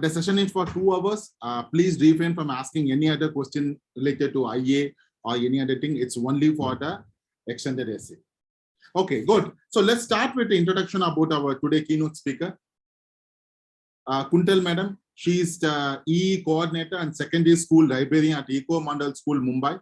The session is for 2 hours. Please refrain from asking any other question related to IA or any other thing. It's only for the extended essay. Okay, good. So let's start with the introduction about our today keynote speaker. Kuntal Madam, she is the EE coordinator and secondary school librarian at Ecole Mondiale School, Mumbai.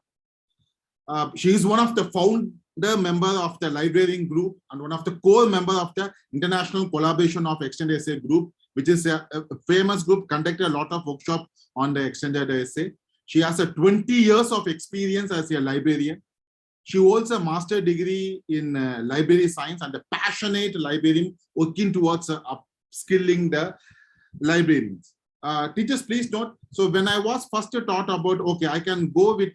She is one of the founder member of the librarian group and one of the core member of the international collaboration of extended essay group, which is a famous group, conducted a lot of workshops on the extended essay. She has a 20 years of experience as a librarian. She holds a master's degree in library science and a passionate librarian working towards upskilling the librarians. Teachers, please note, so when I was first taught about, okay, I can go with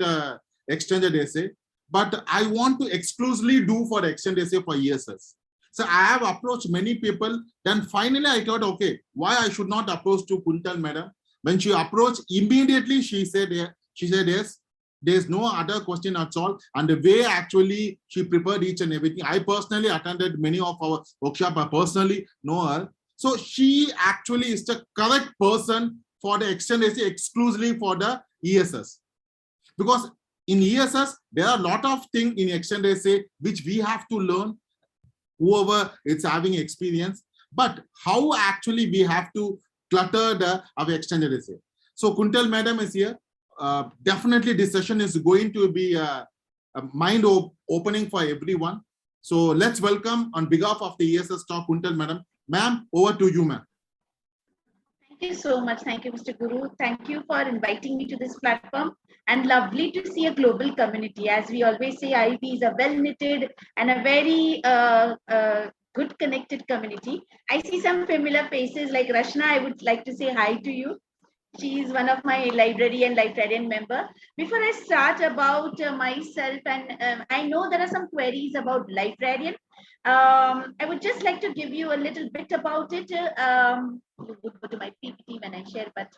extended essay, but I want to exclusively do for extended essay for ESS. So I have approached many people. Then finally I thought, okay, why I should not approach to Kuntal Madam? When she approached, immediately she said yes. There's no other question at all. And the way actually she prepared each and everything. I personally attended many of our workshops. I personally know her. So she actually is the correct person for the extended essay exclusively for the ESS. Because in ESS, there are a lot of things in extended essay which we have to learn, whoever is having experience, but how actually we have to clutter our extended essay. So Kuntal Madam is here. Definitely this session is going to be a mind opening for everyone. So let's welcome on behalf of the ESS talk, Kuntal Madam. Ma'am, over to you, ma'am. Thank you so much. Thank you, Mr. Guru. Thank you for inviting me to this platform, and lovely to see a global community. As we always say, IB is a well-knitted and a very good connected community. I see some familiar faces like Rashna. I would like to say hi to you. She is one of my librarian member. Before I start about myself, and I know there are some queries about librarian. I would just like to give you a little bit about it. You would go to my PPT when I share, but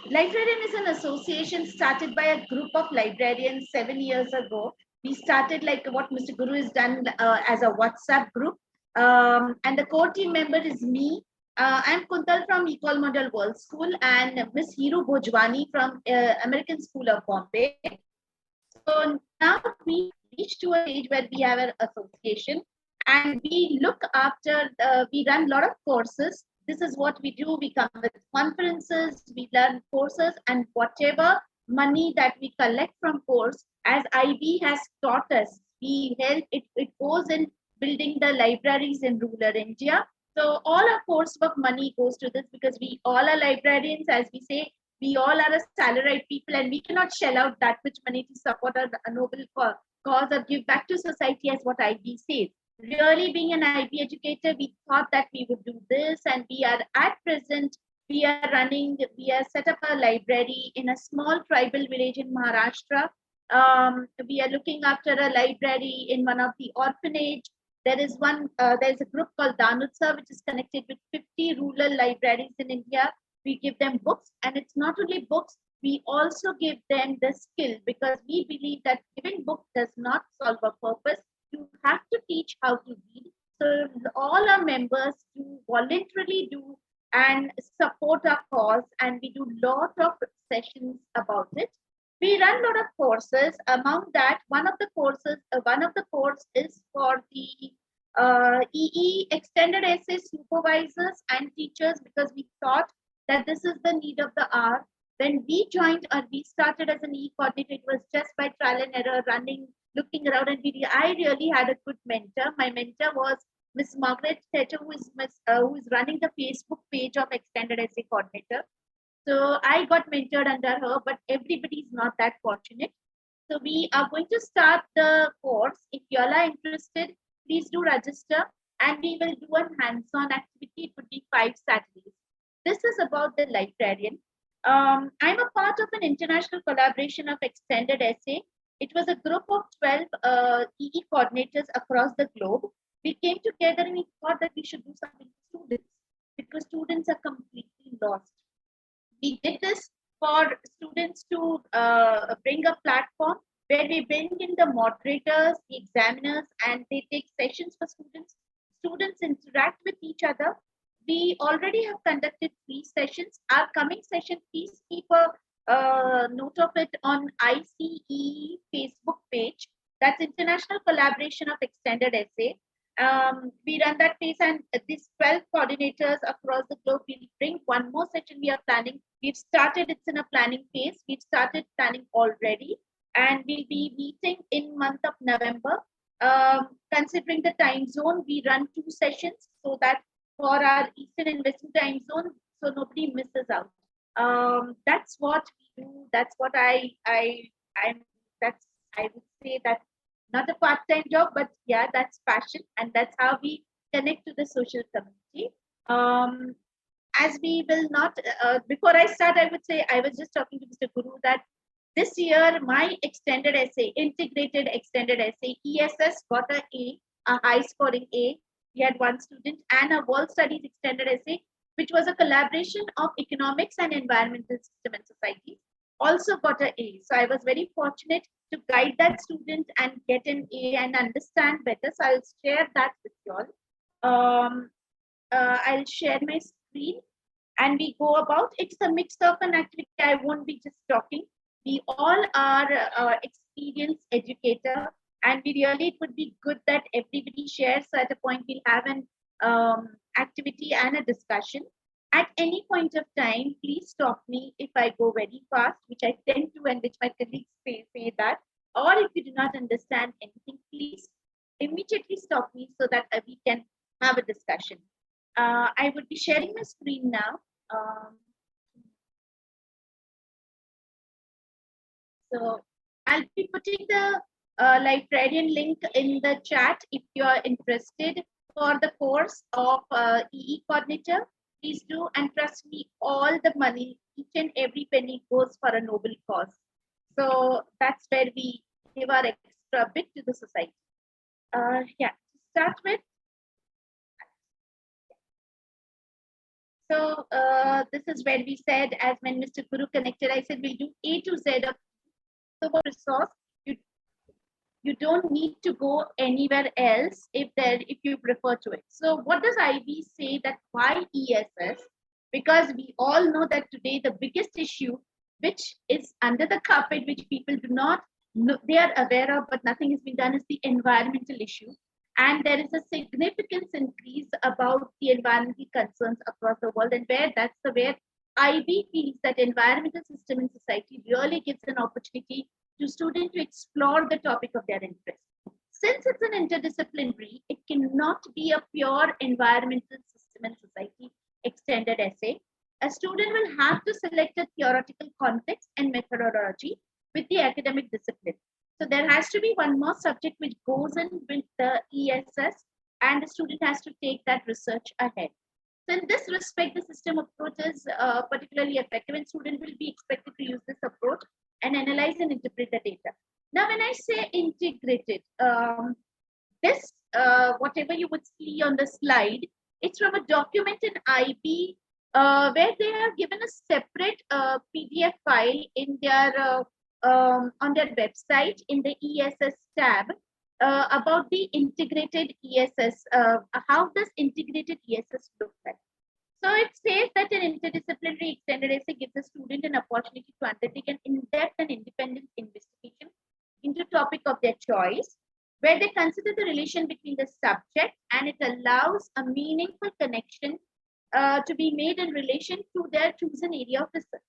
Liferarian is an association started by a group of librarians 7 years ago. We started like what Mr. Guru has done as a WhatsApp group. And the core team member is me. I'm Kuntal from Ecole Mondiale World School and Miss Hiru Bhojwani from American School of Bombay. So now we reached to a stage where we have an association and we look after, we run a lot of courses. This is what we do. We come with conferences, we learn courses, and whatever money that we collect from course, as IB has taught us, we help it goes in building the libraries in rural India. So all our coursework money goes to this because we all are librarians, as we say, we all are a salaried people and we cannot shell out that much money to support a noble cause or give back to society as what IB says. Really being an IB educator, we thought that we would do this, and we are at present, we are set up a library in a small tribal village in Maharashtra. We are looking after a library in one of the orphanage. There is there's a group called Danutsa, which is connected with 50 rural libraries in India. We give them books, and it's not only books, we also give them the skill, because we believe that giving books does not solve a purpose. You have to teach how to read. So all our members do voluntarily do and support our cause, and we do lot of sessions about it. We run a lot of courses. Among that, one of the course is for the EE extended essay supervisors and teachers, because we thought that this is the need of the hour. When we joined or we started as an EE coordinator, it was just by trial and error, looking around, and I really had a good mentor. My mentor was Miss Margaret Thetter, who is running the Facebook page of Extended Essay Coordinator. So I got mentored under her, but everybody is not that fortunate. So we are going to start the course. If you all are interested, please do register, and we will do a hands-on activity. It would be 5 Saturdays. This is about the librarian. I'm a part of an international collaboration of Extended Essay. It was a group of 12 EE coordinators across the globe. We came together and we thought that we should do something for students, because students are completely lost. We did this for students to bring a platform where we bring in the moderators, the examiners, and they take sessions for students. Students interact with each other. we already have conducted 3 sessions. Our coming session, please keep a note of it on ICEE Facebook page. That's International Collaboration of Extended Essay. We run that phase, and these 12 coordinators across the globe will bring one more session we are planning. We've started, it's in a planning phase. We've started planning already, and we'll be meeting in month of November. Considering the time zone, we run 2 sessions so that for our Eastern and Western time zone, so nobody misses out. That's what we do. That's what that's, I would say that not a part-time job, but yeah, that's passion, and that's how we connect to the social community. As we will not, before I start, I would say, I was just talking to Mr. Guru that this year my extended essay, integrated extended essay, ESS, got a high scoring A. We had one student, and a world studies extended essay, which was a collaboration of economics and environmental system and society, also got an A. So I was very fortunate to guide that student and get an A and understand better. So I'll share that with you all. I'll share my screen and we go about. It's a mix of an activity. I won't be just talking. We all are experienced educator, and we really, it would be good that everybody shares. So at a point we'll have an activity and a discussion. At any point of time, please stop me if I go very fast, which I tend to, and which my colleagues say that. Or if you do not understand anything, please immediately stop me so that we can have a discussion. I would be sharing my screen now. So I'll be putting the librarian link in the chat if you are interested for the course of EE coordinator. Please do, and trust me, all the money, each and every penny goes for a noble cause. So that's where we give our extra bit to the society. Yeah, to start with. So this is where we said, as when Mr. Guru connected, I said we'll do A to Z of the resource. You don't need to go anywhere else if you prefer to it. So what does IB say that why ESS? Because we all know that today the biggest issue which is under the carpet, which people do not know, they are aware of, but nothing has been done, is the environmental issue. And there is a significant increase about the environmental concerns across the world, and where IB feels that environmental system in society really gives an opportunity to students to explore the topic of their interest. Since it's an interdisciplinary, it cannot be a pure environmental system and society extended essay. A student will have to select a theoretical context and methodology with the academic discipline. So there has to be one more subject which goes in with the ESS, and the student has to take that research ahead. So in this respect, the system approach is particularly effective, and students will be expected to use this approach and analyze and interpret the data. Now, when I say integrated, this, whatever you would see on the slide, it's from a document in IB where they are given a separate PDF file in their on their website in the ESS tab about the integrated ESS. How does integrated ESS look like? So it says that an interdisciplinary extended essay gives a student an opportunity to undertake an in-depth and independent investigation into topic of their choice, where they consider the relation between the subject, and it allows a meaningful connection to be made in relation to their chosen area of research.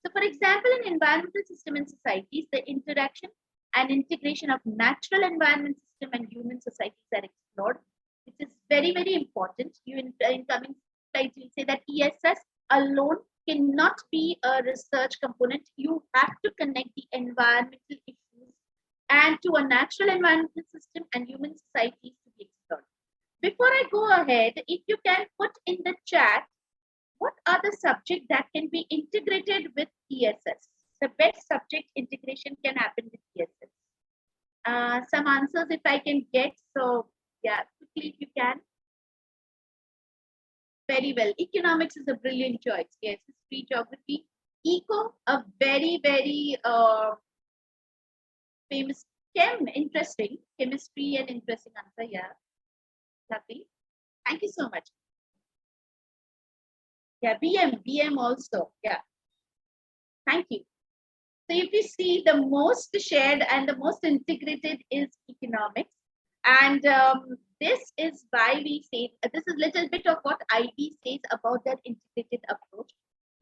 So for example, in environmental system and societies, the interaction and integration of natural environment system and human societies are explored, which is very, very important. You in coming slides will say that ESS alone cannot be a research component. You have to connect the environmental issues and to a natural environmental system and human societies to be explored. Before I go ahead, if you can put in the chat, what are the subjects that can be integrated with ESS? The best subject integration can happen with ESS. Some answers if I can get. So yeah, quickly if you can. Very well. Economics is a brilliant choice. Yes, history, geography. Eco, a very, very famous. Interesting. Chemistry and interesting answer. Yeah. Lovely. Thank you so much. Yeah, BM also. Yeah, thank you. So if you see, the most shared and the most integrated is economics. And this is why we say, this is a little bit of what IB says about that integrated approach.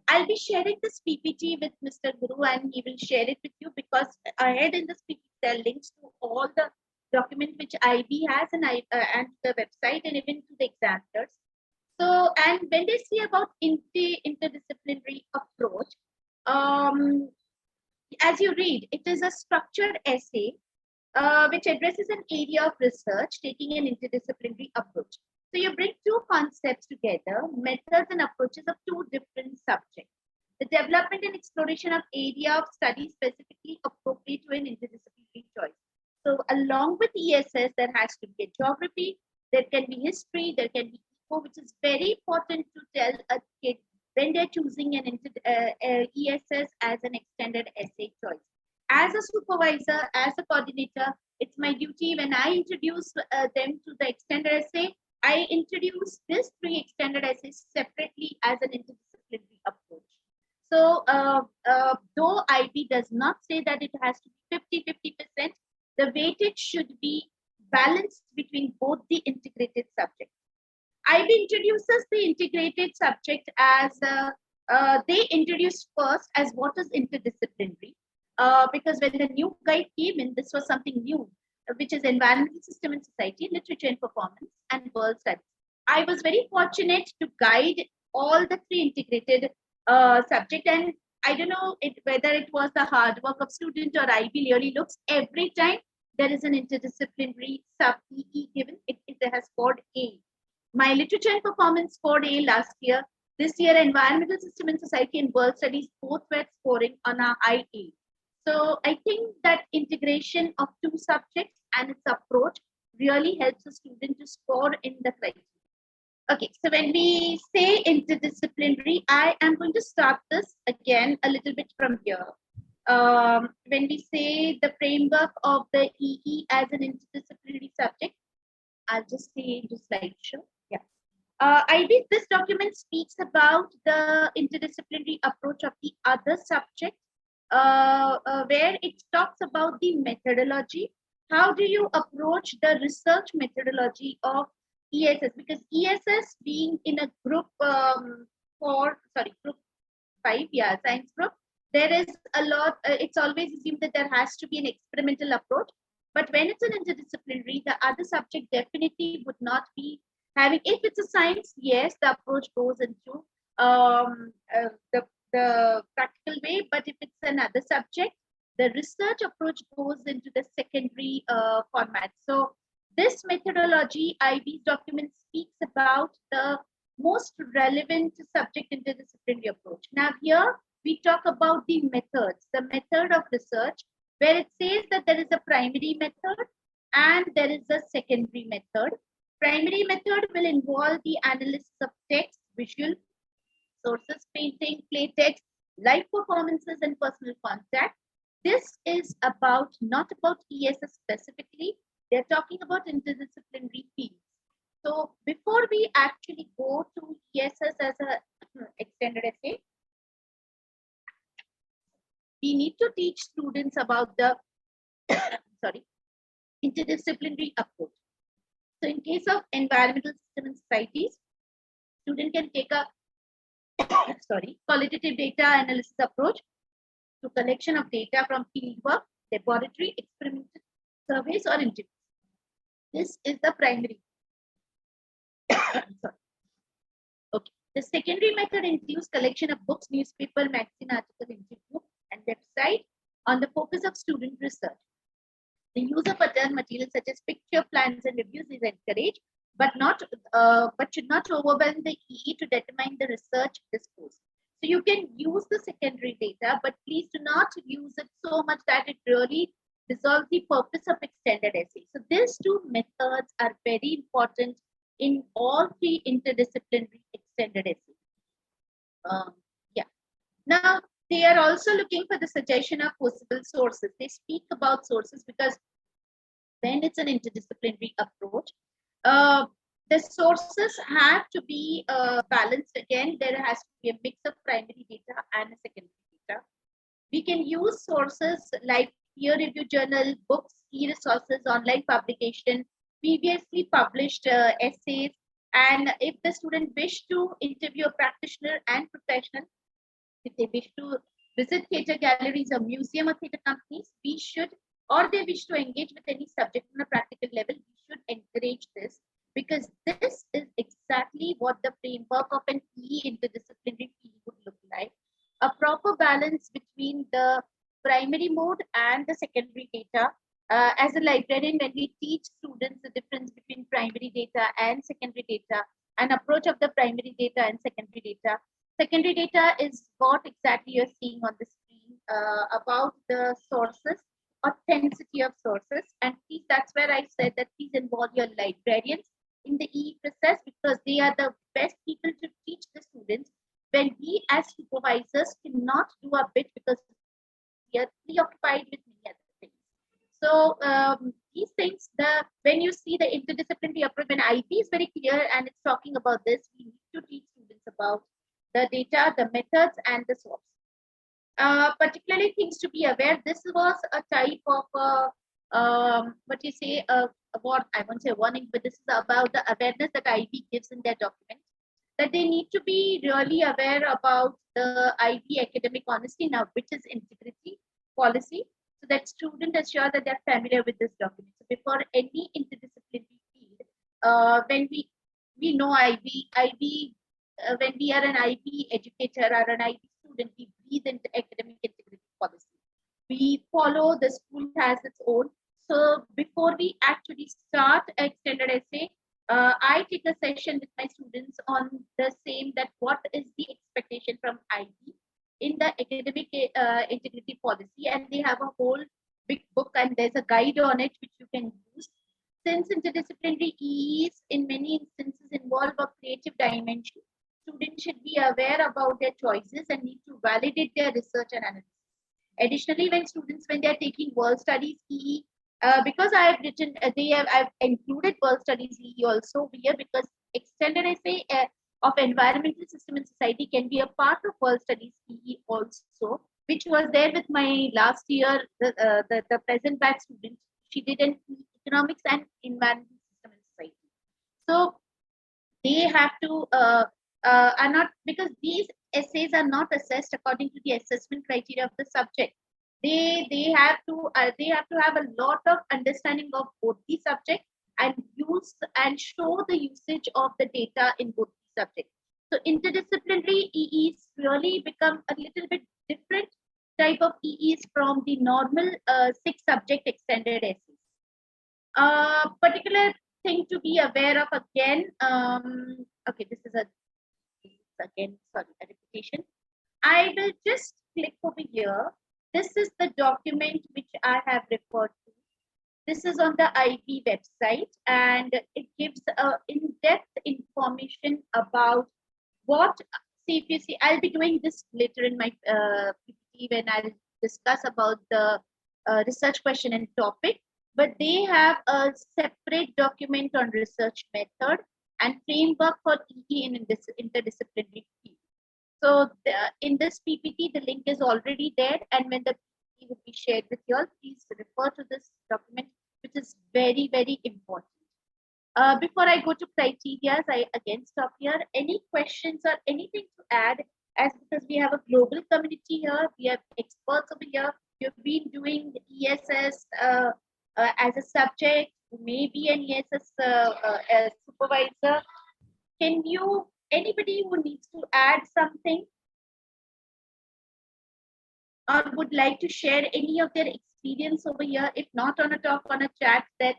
I'll be sharing this PPT with Mr. Guru and he will share it with you, because ahead in this PPT there are links to all the document which IB has, and the website, and even to the examiners. So, and when they say about interdisciplinary approach, as you read, it is a structured essay which addresses an area of research taking an interdisciplinary approach. So you bring two concepts together, methods and approaches of two different subjects. The development and exploration of area of study specifically appropriate to an interdisciplinary choice. So along with ESS, there has to be a geography, there can be history, there can be eco, which is very important to tell a kid when they're choosing an ESS as an extended essay choice. As a supervisor, as a coordinator, it's my duty when I introduce them to the extended essay, I introduce these three extended essays separately as an interdisciplinary approach. So though IB does not say that it has to be 50-50%, the weightage should be balanced between both the integrated subjects. IB introduces the integrated subject as they introduced first as what is interdisciplinary, because when the new guide came in, this was something new, which is environmental system and society, literature and performance, and world studies. I was very fortunate to guide all the three integrated subject, and I don't know whether it was the hard work of student or IB really looks every time there is an interdisciplinary sub EE given, it has scored A. My literature and performance scored A last year. This year, environmental system and society and world studies both were scoring on a high A. So I think that integration of two subjects and its approach really helps the student to score in the criteria. Okay, so when we say interdisciplinary, I am going to start this again a little bit from here. When we say the framework of the EE as an interdisciplinary subject, I'll just say into slideshow. Yeah. This document speaks about the interdisciplinary approach of the other subject, where it talks about the methodology. How do you approach the research methodology of ESS? Because ESS being in a group group 5, yeah, science group, there is a lot, it's always assumed that there has to be an experimental approach. But when it's an interdisciplinary, the other subject definitely would not be having, if it's a science, yes, the approach goes into the practical way. But if it's another subject, the research approach goes into the secondary format. So this methodology, IB's document speaks about the most relevant subject interdisciplinary approach. Now here we talk about the methods, the method of research, where it says that there is a primary method and there is a secondary method. Primary method will involve the analysis of text, visual sources, painting, play text, live performances, and personal contact. This is about, not about ESS specifically, they're talking about interdisciplinary fields. So before we actually go to ESS as an extended essay, we need to teach students about the interdisciplinary approach. So in case of environmental system and societies, student can take a qualitative data analysis approach to collection of data from fieldwork, laboratory, experimental surveys, or interviews. This is the primary. Okay. The secondary method includes collection of books, newspaper, magazine article, interview, and website on the focus of student research. The use of other materials such as picture, plans, and reviews is encouraged, but should not overwhelm the EE to determine the research discourse. So you can use the secondary data, but please do not use it so much that it really dissolves the purpose of extended essay. So these two methods are very important in all three interdisciplinary extended essays. Yeah. Now, they are also looking for the suggestion of possible sources. They speak about sources because when it's an interdisciplinary approach, The sources have to be balanced. Again, there has to be a mix of primary data and secondary data. We can use sources like peer-reviewed journal, books, e-resources, online publication, previously published essays, and if the student wish to interview a practitioner and professional, if they wish to visit theatre galleries or museum or theatre companies, we should, or they wish to engage with any subject on a practical level, we should encourage this, because this is exactly what the framework of an interdisciplinary field would look like. A proper balance between the primary mode and the secondary data. As a librarian, when we teach students the difference between primary data and secondary data, an approach of the primary data and secondary data. Secondary data is what exactly you're seeing on the screen about the sources, authenticity of sources. And please, that's where I said that please involve your librarians in the EE process, because they are the best people to teach the students when we as supervisors cannot do our bit because we are preoccupied with many other things. So these things, when you see the interdisciplinary approach, when IB is very clear and it's talking about this, we need to teach students about the data, the methods, and the source. Particularly things to be aware. This was a type of what you say, what I won't say warning, but this is about the awareness that IB gives in their document, that they need to be really aware about the IB academic honesty now, which is integrity policy, so that students are sure that they're familiar with this document. So before any interdisciplinary field, when we know IB, when we are an IB educator or an IB student, we breathe into academic integrity policy. We follow, the school has its own. So before we actually start extended essay, I take a session with my students on the same, that what is the expectation from IB in the academic integrity policy, and they have a whole big book and there's a guide on it which you can use. Since interdisciplinary EEs in many instances involve a creative dimension, students should be aware about their choices and need to validate their research and analysis. Additionally, when they are taking world studies EE, because I have written, I've included world studies EE also here, because extended essay of environmental system and society can be a part of world studies EE also, which was there with my last year, the present batch student. She did an economics and environmental system and society. So they have to are not, because these essays are not assessed according to the assessment criteria of the subject. They have to have a lot of understanding of both the subject and use and show the usage of the data in both the subjects. So interdisciplinary EEs really become a little bit different type of EEs from the normal 6 subject extended essays. Particular thing to be aware of again, okay, this is again, sorry, a repetition. I will just click over here. This is the document which I have referred to. This is on the IB website, and it gives in-depth information about what, see, if you see, I'll be doing this later in my PPT when I'll discuss about the research question and topic, but they have a separate document on research method and framework for EE in this interdisciplinary field. So in this PPT, the link is already there, and when the PPT will be shared with you all, please refer to this document, which is very, very important. Before I go to criteria, I again stop here. Any questions or anything to add? As because we have a global community here, we have experts over here. You've been doing ESS as a subject, maybe an ESS as supervisor. Can you, anybody who needs to add something or would like to share any of their experience over here, if not on a talk, on a chat, that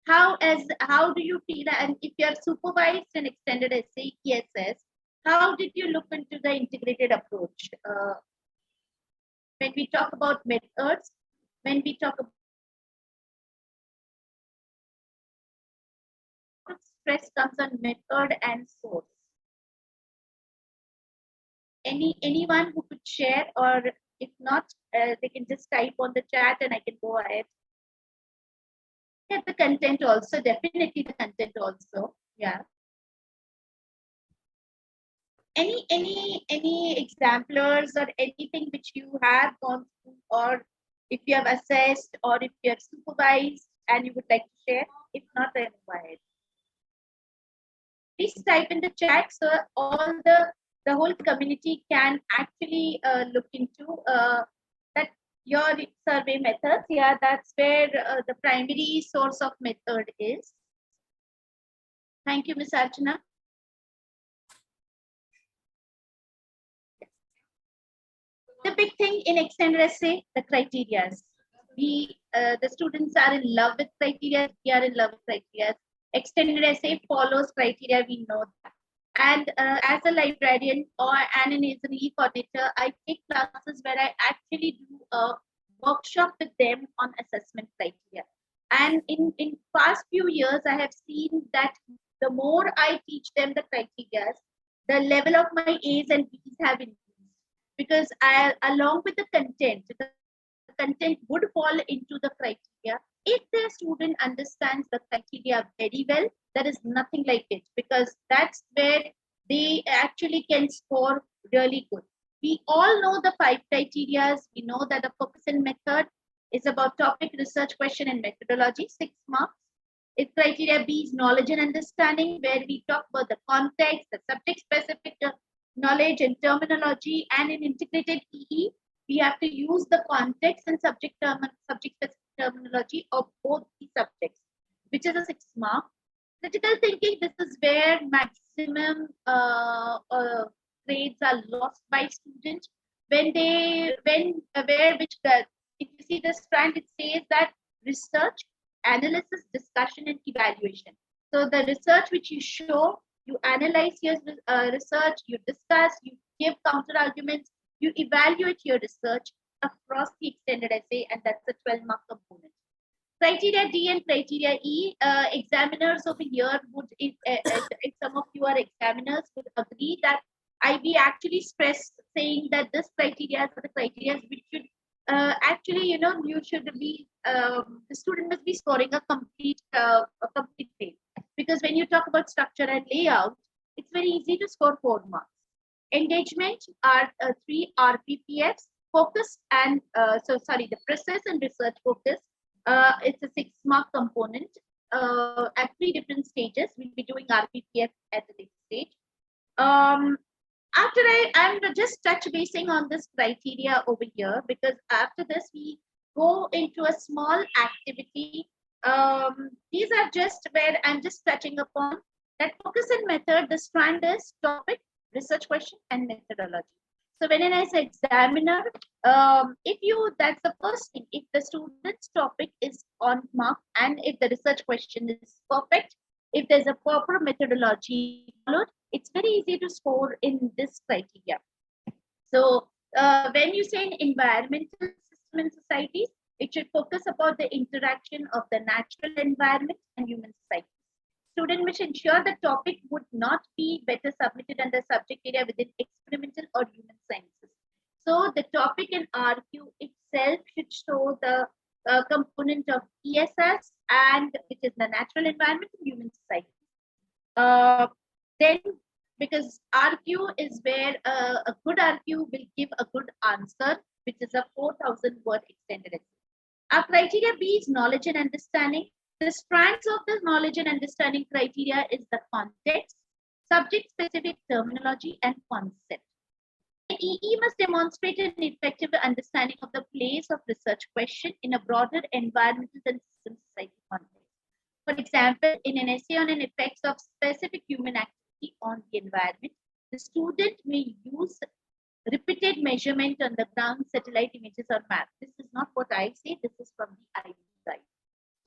how do you feel, and if you have supervised an extended essay ESS, how did you look into the integrated approach? When we talk about methods, when we talk about stress comes on method and source. Anyone who could share, or if not, they can just type on the chat and I can go ahead. Yeah, the content also, definitely the content also. Yeah. Any examplers or anything which you have gone through, or if you have assessed, or if you have supervised and you would like to share? If not, then go ahead. Please type in the chat so all the whole community can actually look into that your survey methods. Yeah, that's where the primary source of method is. Thank you, Ms. Archana. The big thing in extended essay, the criteria. The students are in love with criteria. We are in love with criteria. Extended essay follows criteria. We know that. And as a librarian or and an ESE coordinator, I take classes where I actually do a workshop with them on assessment criteria. And in past few years, I have seen that the more I teach them the criteria, the level of my A's and B's have increased, because along with the content would fall into the criteria. If the student understands the criteria very well, there is nothing like it, because that's where they actually can score really good. We all know the 5 criteria. We know that the focus and method is about topic, research, question, and methodology, 6 marks. If criteria B is knowledge and understanding, where we talk about the context, the subject-specific knowledge and terminology, and in integrated EE, we have to use the context and subject-specific terminology of both the subjects, which is a 6 mark. Critical thinking, this is where maximum grades are lost by students when if you see the strand, it says that research, analysis, discussion, and evaluation. So the research which you show, you analyze your research, you discuss, you give counter arguments, you evaluate your research across the extended essay, and that's a 12-mark component. Criteria D and criteria E, examiners over here would, if some of you are examiners, would agree that IB actually stress saying that this criteria are the criteria which should actually, you should be, the student must be scoring a complete grade. Because when you talk about structure and layout, it's very easy to score 4 marks. Engagement are 3 RPPFs, focus and, the process and research focus. It's a 6-mark component at 3 different stages. We'll be doing RPPF at the next stage. After I'm just touch basing on this criteria over here, because after this we go into a small activity. These are just where I'm just touching upon that focus and method. The strand is topic, research question, and methodology. So when I say examiner, that's the first thing. If the student's topic is on mark, and if the research question is perfect, if there's a proper methodology followed, it's very easy to score in this criteria. So when you say in environmental system and societies, it should focus about the interaction of the natural environment and human society. Student must ensure the topic would not be better submitted under subject area within experimental or human sciences. So the topic in RQ itself should show the component of ESS, and which is the natural environment and human society. Then, because RQ is where a good RQ will give a good answer, which is a 4,000-word extended essay. Our criteria B is knowledge and understanding. The strands of the knowledge and understanding criteria is the context, subject-specific terminology, and concept. The EE must demonstrate an effective understanding of the place of research question in a broader environmental and system society context. For example, in an essay on an effects of specific human activity on the environment, the student may use repeated measurement on the ground, satellite images, or map. This is not what I say, this is from the IB side.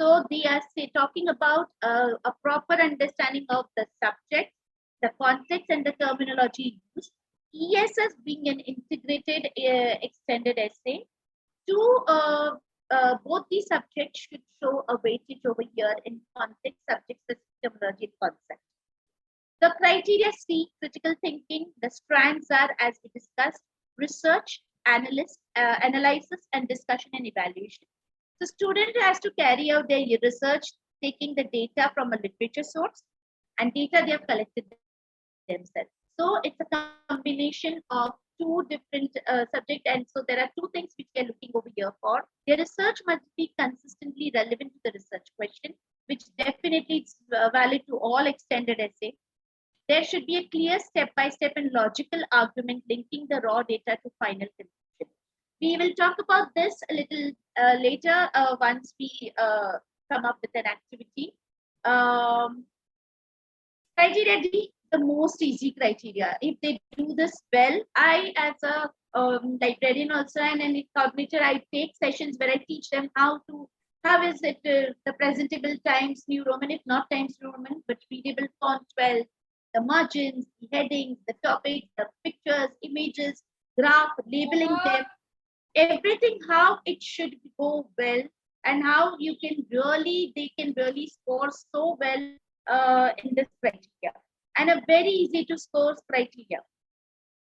So they are talking about a proper understanding of the subject, the context, and the terminology used. ESS being an integrated extended essay. Both these subjects should show a weightage over here in context, subject, terminology, and concept. The criteria C, critical thinking. The strands are, as we discussed, research, analysis, and discussion and evaluation. The student has to carry out their research, taking the data from a literature source, and data they have collected themselves. So it's a combination of two different subjects, and so there are two things which we are looking over here for. Their research must be consistently relevant to the research question, which definitely is valid to all extended essay. There should be a clear step-by-step and logical argument linking the raw data to final conclusion. We will talk about this a little later once we come up with an activity. Criteria D, the most easy criteria. If they do this well, I as a librarian also and an coordinator, I take sessions where I teach them how is it the presentable Times New Roman, if not Times New Roman, but readable font 12, the margins, the headings, the topics, the pictures, images, graph, labeling them, everything, how it should go well, and how they can really score so well in this criteria, and a very easy to score criteria.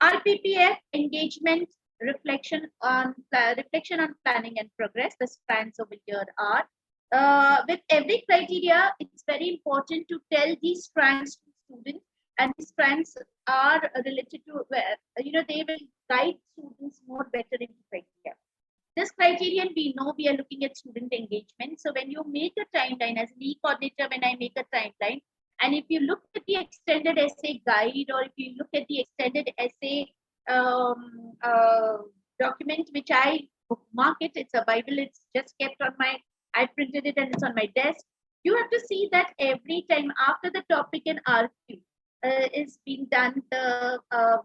RPPF, engagement, reflection on planning and progress. The strands over here are with every criteria. It's very important to tell these strands to students, and these strands are related to they will guide students more better into criteria. This criterion, we know we are looking at student engagement. So when you make a timeline, as an e-coordinator, when I make a timeline, and if you look at the extended essay guide, or if you look at the extended essay document, which I bookmark it, it's a Bible, it's just kept on I printed it and it's on my desk. You have to see that every time after the topic and RQ is being done,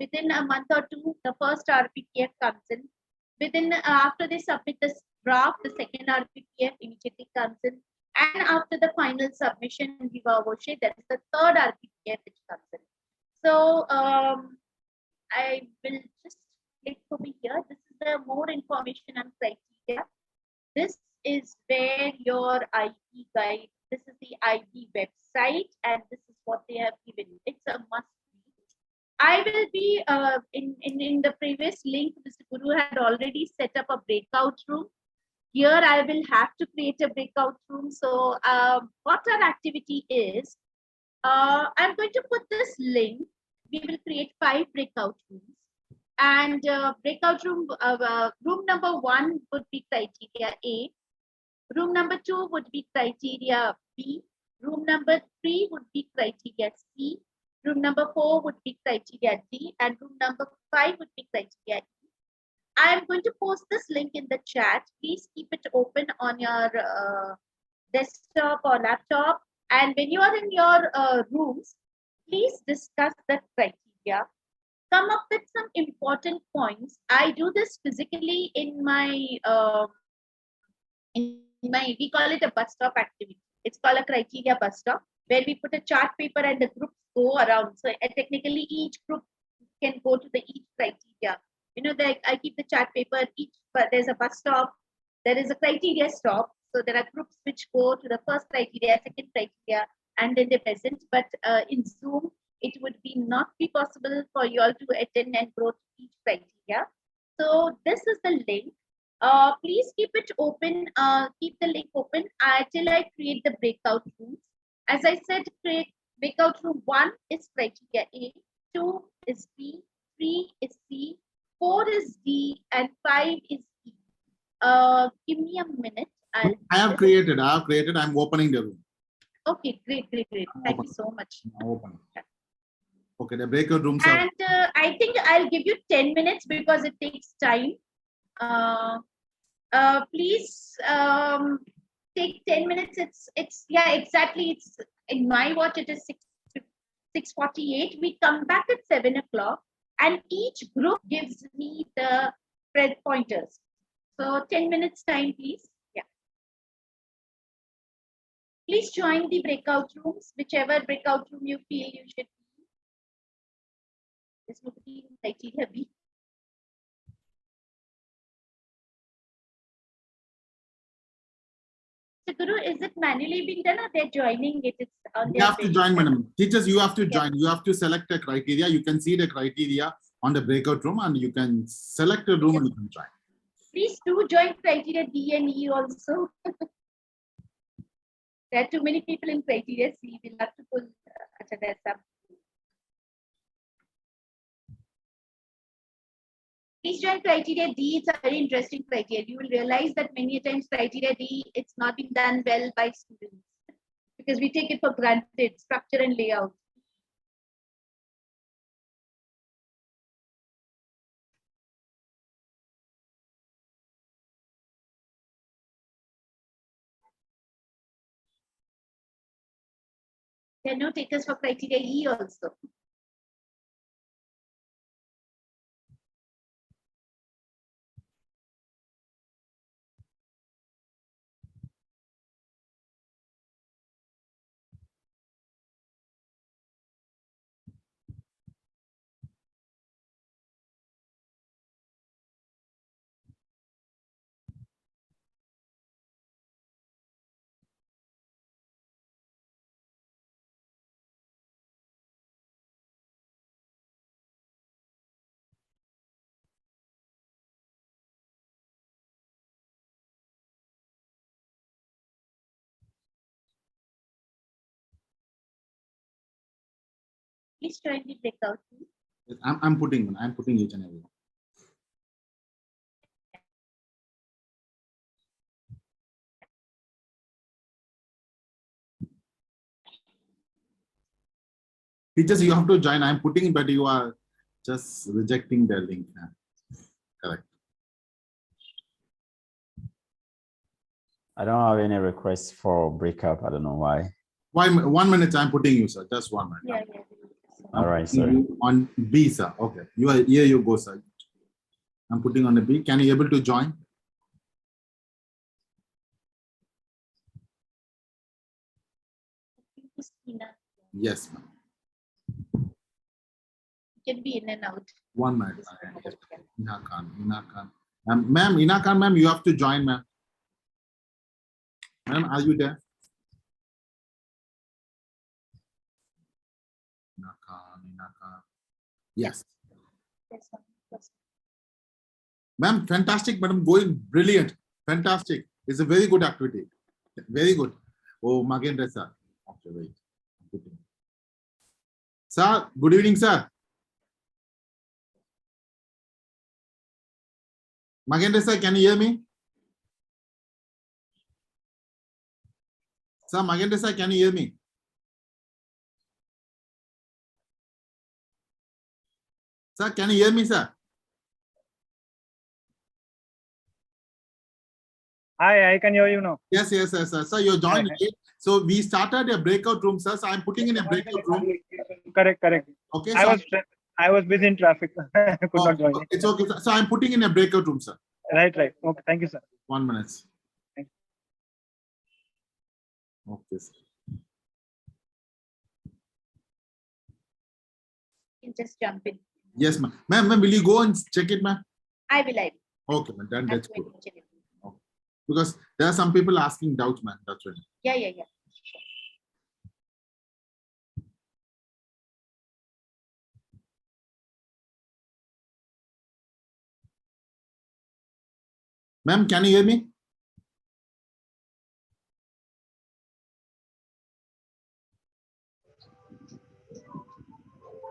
within a month or two, the first RPPF comes in. Within after they submit the draft, the second RPPF immediately comes in. And after the final submission and Viva Voce, that is the third RPPF which comes in. So I will just click over here. This is the more information on criteria. This is where your IE guide, this is the IE website, and this is what they have given. It's a must read. I will be in the previous link, Mr. Guru had already set up a breakout room. Here I will have to create a breakout room. So what our activity is, I'm going to put this link. We will create 5 breakout rooms. And breakout room, room number 1 would be criteria A. Room number 2 would be criteria B. Room number 3 would be criteria C. Room number 4 would be criteria D. And room number 5 would be criteria E. I am going to post this link in the chat. Please keep it open on your desktop or laptop. And when you are in your rooms, please discuss the criteria. Come up with some important points. I do this physically in my, we call it a bus stop activity. It's called a criteria bus stop, where we put a chart paper and the groups go around. So technically each group can go to each criteria. I keep the chart paper, there's a bus stop, there is a criteria stop. So there are groups which go to the first criteria, second criteria, and then they present. But in Zoom, it would not be possible for you all to attend and go to each criteria. So this is the link. Please keep it open, keep the link open till I create the breakout rooms. As I said, breakout room 1 is criteria A, 2 is B, 3 is C, 4 is D, and 5 is E. Give me a minute. I have created, I'm opening the room. Okay, great. Thank you so much. Open. Okay, the breakout rooms are. And I think I'll give you 10 minutes because it takes time. Please take 10 minutes. It's exactly. It's in my watch. It is 6:48. We come back at 7 o'clock, and each group gives me the pointers. So 10 minutes time, please. Yeah. Please join the breakout rooms, whichever breakout room you feel you should be. This would be criteria B. So Guru, is it manually being done or they're joining it? It's on you have to join, madam. Teachers, you have to join. You have to select a criteria. You can see the criteria on the breakout room and you can select a room and you can join. Please do join criteria D and E also. There are too many people in criteria C. We'll have to pull much, Adessa. Please join criteria D. It's a very interesting criteria. You will realize that many times criteria D, it's not being done well by students because we take it for granted, structure and layout. There are no takers for criteria E also. Please join the breakout. I'm putting each and every one. Teachers, you have to join. I'm putting, but you are just rejecting the link. Correct. I don't have any requests for breakup. I don't know why. Why? 1 minute. I'm putting you, sir. Just 1 minute. Yeah. All right, sir. On B, sir. Okay. You are here. You go, sir. I'm putting on a B. Can you able to join? Yes, ma'am. Can be in and out. 1 minute. Ina Khan. Ma'am, Ina Khan, ma'am, you have to join, ma'am. Ma'am, are you there? Ina Khan. Yes. Yes, yes. Ma'am, fantastic, madam. Going brilliant. Fantastic. It's a very good activity. Very good. Oh, Magendra, sir. Okay, wait. Sir, good evening, sir. Magendra, sir, can you hear me? Sir, Magendra, sir, can you hear me? Sir, can you hear me, sir? Hi, I can hear you now. Yes, sir. Sir, you joined late. So we started a breakout room, sir. So I'm putting in a breakout room. Correct. Okay. I was busy in traffic. I could not join. It's okay, sir. So I'm putting in a breakout room, sir. Right. Okay, thank you, sir. 1 minute. Thank Okay, sir. You can just jump in. Yes, ma'am. Ma'am, will you go and check it, ma'am? I will. Okay, ma'am. Then that's good. Okay. Because there are some people asking doubts, man. That's right. Yeah. Ma'am, can you hear me?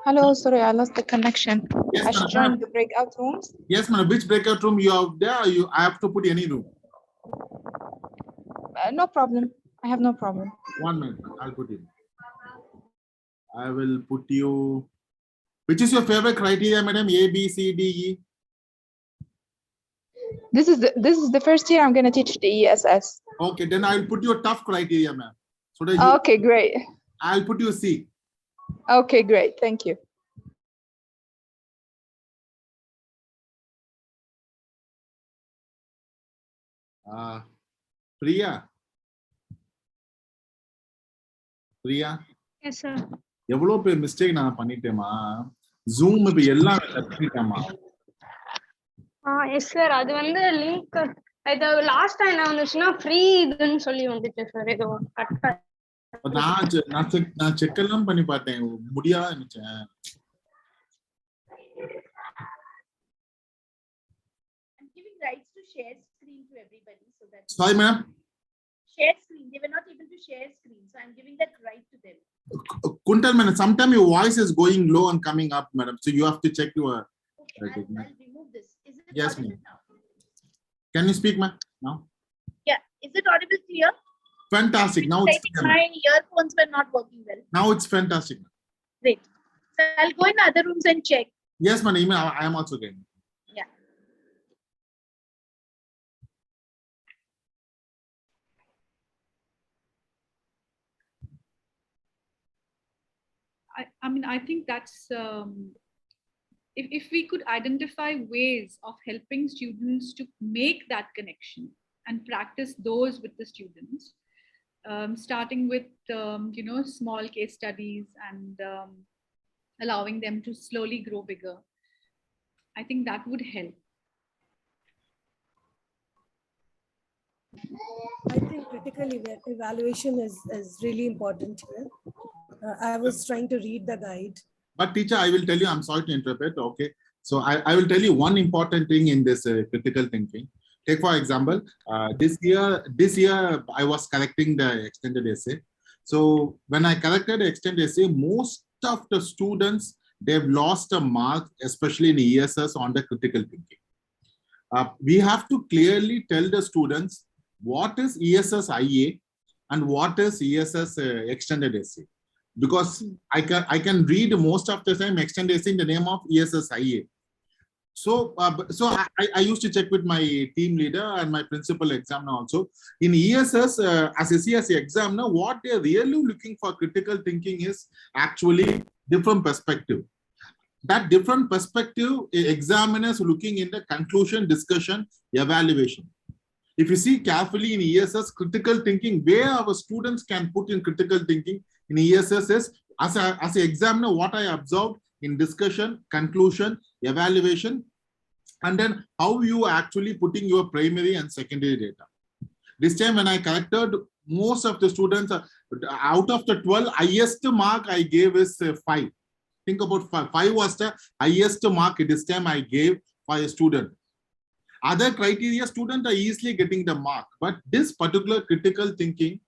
Hello, sorry, I lost the connection. Yes, I should join the breakout rooms. Yes, ma'am. Which breakout room you have there? I have to put any room. No problem. I have no problem. 1 minute. I'll put in. I will put you. Which is your favorite criteria, madam? A, B, C, D, E. This is the first year I'm going to teach the ESS. Okay, then I'll put you a tough criteria, ma'am. So that you, Okay, great. I'll put you C. Okay, great. Thank you. Priya. Yes, sir. எவ்வளவு பெரிய mistake நான் பண்ணிட்டேமா zoom இப்ப எல்லாம் கத்துக்கிட்டேமா yes sir அது வந்து link இது last time என்ன வந்துச்சுன்னா ஃப்ரீ இதுன்னு சொல்லி வந்துச்சு சார் ஏதோ கரெக்டா நான் செக் எல்லாம் பண்ணி பார்த்தேன் முடியாத நினைச்சேன் I'm giving rights to share screen to everybody so that sorry ma'am share screen, they were not able to share screen, so I'm giving that right to them. Kuntal, madam, sometimes your voice is going low and coming up, madam. So you have to check your. Okay, I'll remove this. Is it Yes, audible ma'am. now? Can you speak, ma'am? Now? Yeah. Is it audible clear? Fantastic. Now I it's think clear, ma'am. my earphones were not working well. Now it's fantastic. Great. So I'll go in other rooms and check. Yes, madam. Even I am also getting. Yeah. I mean, I think that's if we could identify ways of helping students to make that connection and practice those with the students, starting with small case studies and allowing them to slowly grow bigger, I think that would help. I think critical evaluation is really important here. I was trying to read the guide. But teacher, I will tell you, I'm sorry to interrupt. Okay. So I will tell you one important thing in this critical thinking. Take for example, this year I was correcting the extended essay. So when I corrected the extended essay, most of the students, they've lost a mark, especially in ESS on the critical thinking. We have to clearly tell the students what is ESS IA and what is ESS extended essay. Because I can read most of the time extended essay in the name of ESS IA. So, I used to check with my team leader and my principal examiner also. In ESS, as a CSE examiner, what they're really looking for critical thinking is actually different perspective. That different perspective, examiners looking in the conclusion, discussion, evaluation. If you see carefully in ESS, critical thinking, where our students can put in critical thinking in ESS is, as an examiner, what I observed in discussion, conclusion, evaluation, and then how you actually putting your primary and secondary data. This time when I corrected, most of the students, out of the 12, highest mark I gave is 5. Think about 5. 5 was the highest mark this time I gave for a student. Other criteria, students are easily getting the mark, but this particular critical thinking,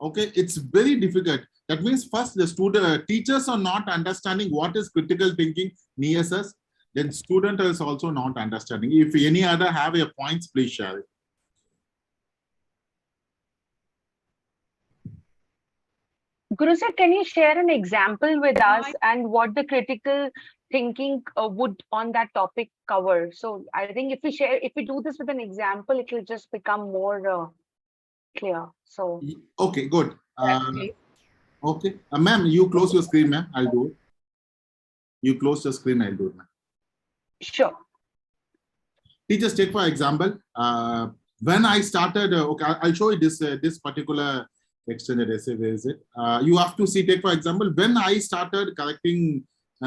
okay, it's very difficult. That means first the teachers are not understanding what is critical thinking in ESS, then student is also not understanding. If any other have a points, please share it. Guru sir, can you share an example with us and what the critical thinking would on that topic cover? So I think if we do this with an example, it will just become more clear. So okay, good. Okay, ma'am, you close your screen, ma'am. I'll do it. You close the screen, I'll do it, ma'am. Sure. Teachers, take for example, when I started, okay, I'll show you this particular extended essay. Where is it? You have to see, take for example, when I started correcting,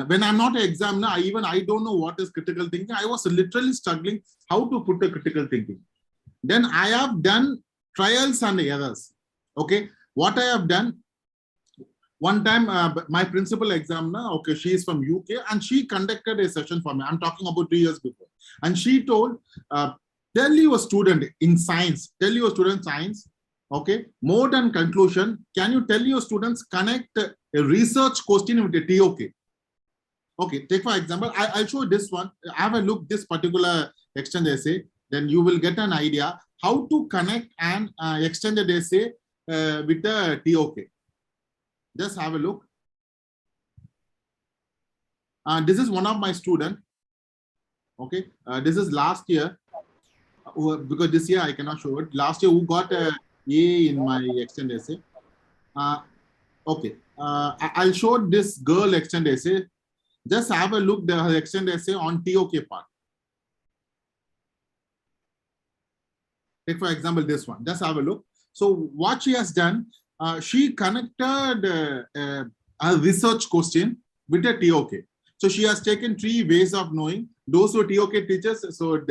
when I'm not an examiner, I don't know what is critical thinking. I was literally struggling how to put a critical thinking. Then I have done trials and errors. Okay, what I have done, one time my principal examiner, okay, she is from UK and she conducted a session for me. I'm talking about 2 years before. And she told, tell your student in science, okay, more than conclusion, can you tell your students connect a research question with a TOK? Okay, take for example, I'll show this one. Have a look this particular extended essay, then you will get an idea how to connect an extended essay with the TOK. Just have a look. This is one of my students. Okay, this is last year, because this year I cannot show it. Last year who got a A in my extended essay. Okay, I'll show this girl extended essay. Just have a look her extended essay on TOK part. Take for example this one. Just have a look. So what she has done, she connected a research question with a TOK. So she has taken 3 ways of knowing. Those who are TOK teachers, so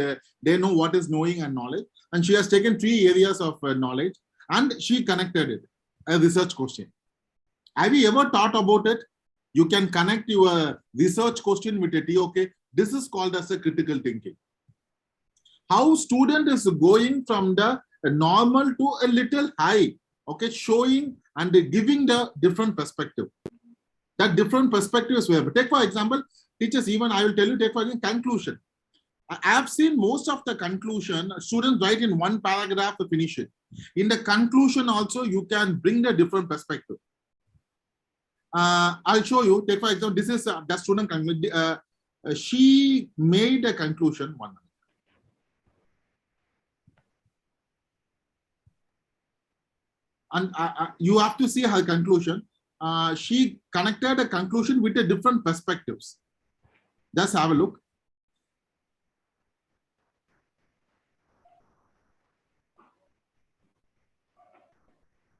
they know what is knowing and knowledge. And she has taken 3 areas of knowledge and she connected it, a research question. Have you ever thought about it? You can connect your research question with a TOK. This is called as a critical thinking. How student is going from the normal to a little high, okay, showing and giving the different perspective. That different perspectives were. Take for example, teachers, even I will tell you, take for example, conclusion. I have seen most of the conclusion, students write in one paragraph to finish it. In the conclusion also, you can bring the different perspective. I'll show you. Take for example, this is the student. She made a conclusion. 1 minute. And you have to see her conclusion. She connected a conclusion with a different perspectives. Just have a look.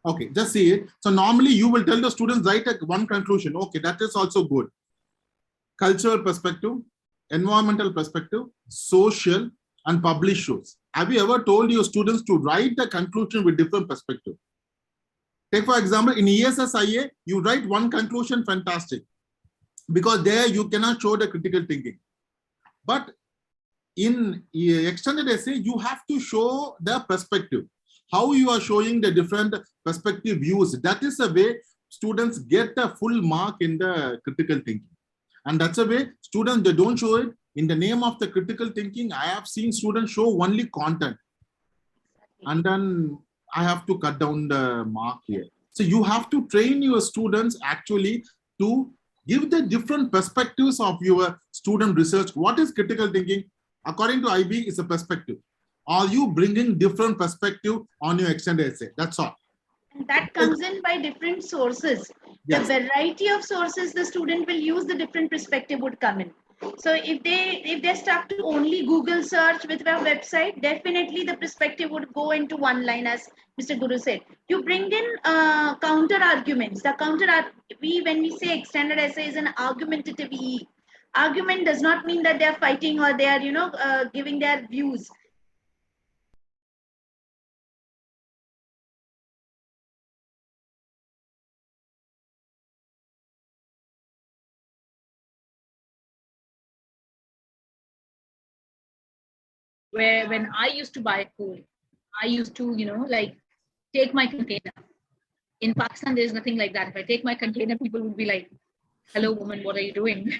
Okay, just see it. So normally you will tell the students write one conclusion. Okay, that is also good. Cultural perspective, environmental perspective, social, and publish shows. Have you ever told your students to write the conclusion with different perspective? Take for example, in ESS IA, you write one conclusion, fantastic. Because there you cannot show the critical thinking. But in extended essay, you have to show the perspective. How you are showing the different perspective views. That is the way students get a full mark in the critical thinking. And that's the way students, they don't show it. In the name of the critical thinking, I have seen students show only content. And then I have to cut down the mark here. So you have to train your students actually to give the different perspectives of your student research. What is critical thinking? According to IB, is a perspective. Are you bringing different perspective on your extended essay? That's all. And that comes in by different sources. Yes. The variety of sources the student will use, the different perspective would come in. So if they're stuck to only Google search with a website, definitely the perspective would go into one line, as Mr. Guru said. You bring in counter arguments. When we say extended essay is an argumentative EE. Argument does not mean that they're fighting or they are, giving their views. Where when I used to buy food, I used to, like take my container. In Pakistan, there's nothing like that. If I take my container, people would be like, hello, woman, what are you doing?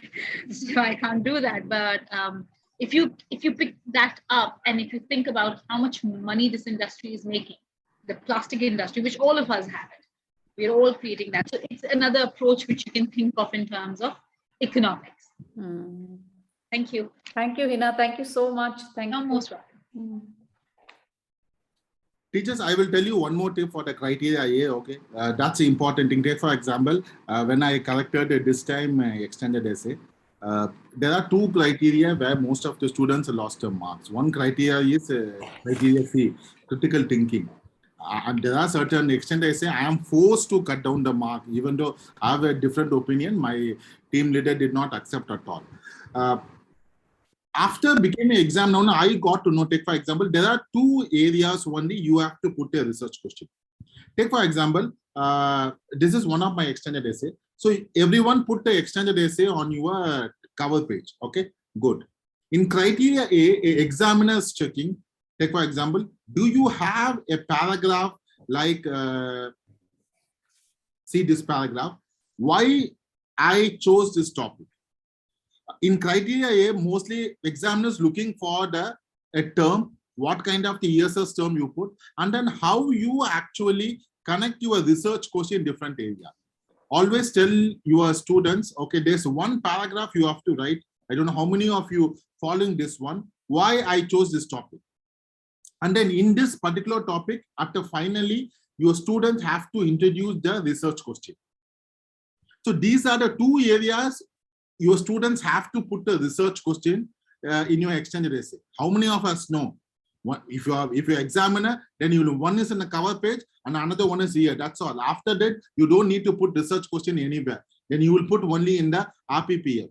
So I can't do that. But if you pick that up and if you think about how much money this industry is making, the plastic industry, which all of us have it, we're all creating that. So it's another approach which you can think of in terms of economics. Thank you. Thank you, Hina. Thank you so much. Thank you. Most welcome. Teachers, I will tell you one more tip for the criteria A, okay? That's the important thing. Take for example, when I collected this time extended essay, there are two criteria where most of the students lost their marks. One criteria is criteria C, critical thinking. And there are certain extended essay, I am forced to cut down the mark, even though I have a different opinion, my team leader did not accept at all. After becoming an exam, now I got to know, take for example, there are two areas only you have to put a research question. Take for example, this is one of my extended essay. So everyone put the extended essay on your cover page, okay? Good. In criteria A, examiner's checking, take for example, do you have a paragraph like, see this paragraph, why I chose this topic? In criteria A, mostly examiners looking for a term, what kind of the ESS term you put, and then how you actually connect your research question in different areas. Always tell your students, okay, there's one paragraph you have to write. I don't know how many of you following this one, why I chose this topic. And then in this particular topic, after finally, your students have to introduce the research question. So these are the two areas your students have to put the research question in your extended essay. How many of us know? If you're examiner, then you know one is in the cover page and another one is here. That's all. After that, you don't need to put research question anywhere. Then you will put only in the RPPL.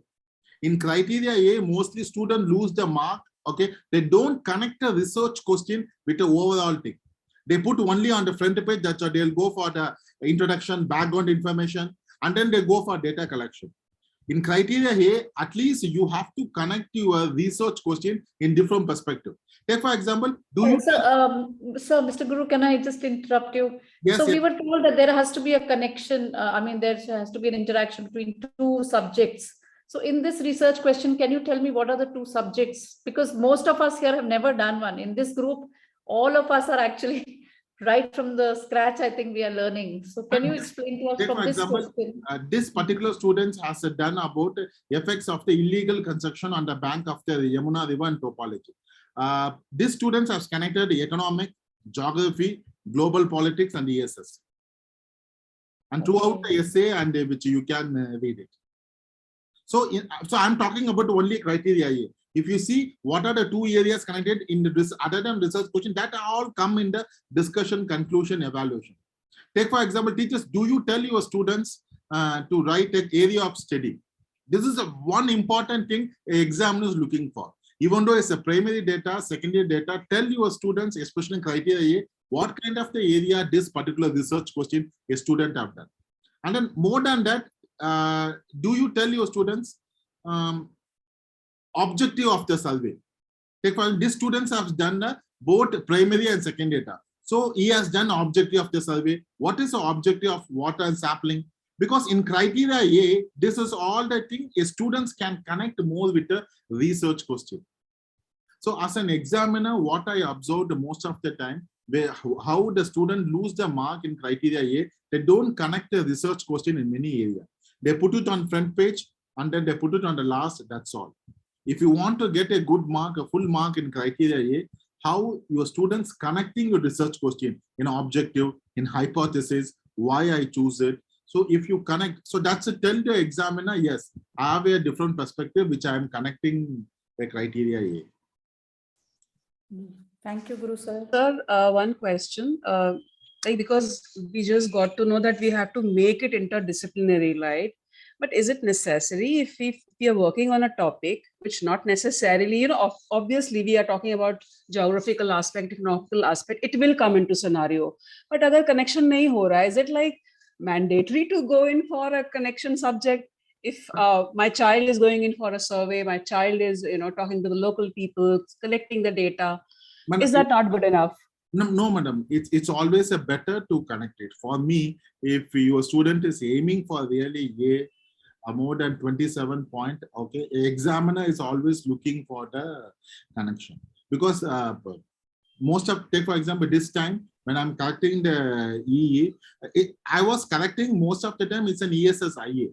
In criteria A, mostly students lose the mark. Okay, they don't connect the research question with the overall thing. They put only on the front page. That's why they'll go for the introduction, background information, and then they go for data collection. In criteria A, at least you have to connect your research question in different perspective. Take for example, do you... Sir, Mr. Guru, can I just interrupt you? Yes, So we yes. were told that there has to be a connection. I mean, there has to be an interaction between two subjects. So in this research question, can you tell me what are the two subjects? Because most of us here have never done one. In this group, all of us are actually right from the scratch. I think we are learning. So can you explain to us Take from for this example, question? this particular student has done about effects of the illegal construction on the bank of the Yamuna River and topology. These students have connected economic, geography, global politics, and ESS. And throughout the essay, and which you can read it. So I'm talking about only criteria here. If you see what are the two areas connected in this other than research question, that all come in the discussion, conclusion, evaluation. Take for example, teachers, do you tell your students to write an area of study? This is one important thing an examiner is looking for. Even though it's a primary data, secondary data, tell your students, especially in criteria A, what kind of the area this particular research question a student have done. And then more than that, do you tell your students objective of the survey? Take for example, these students have done both primary and secondary data. So he has done objective of the survey. What is the objective of water and sapling? Because in criteria A, this is all the thing students can connect more with the research question. So as an examiner, what I observed most of the time, how the student lose the mark in criteria A, they don't connect the research question in many areas. They put it on front page and then they put it on the last, that's all. If you want to get a good mark, a full mark in criteria A, how your students connecting your research question in objective, in hypothesis, why I choose it. So if you connect, so that's a tell the examiner, yes, I have a different perspective, which I am connecting the criteria A. Thank you, Guru sir. Sir, one question. Because we just got to know that we have to make it interdisciplinary, right? But is it necessary if we are working on a topic which not necessarily, obviously we are talking about geographical aspect, economical aspect, it will come into scenario. But other connection nahi ho raha, is it like mandatory to go in for a connection subject? If my child is going in for a survey, my child is talking to the local people, collecting the data, is that not good enough? No, madam. It's always a better to connect it. For me, if your student is aiming for really a more than 27 point, okay, examiner is always looking for the connection. Because most of, take for example, this time when I'm correcting the EE, I was correcting most of the time it's an ESS IA.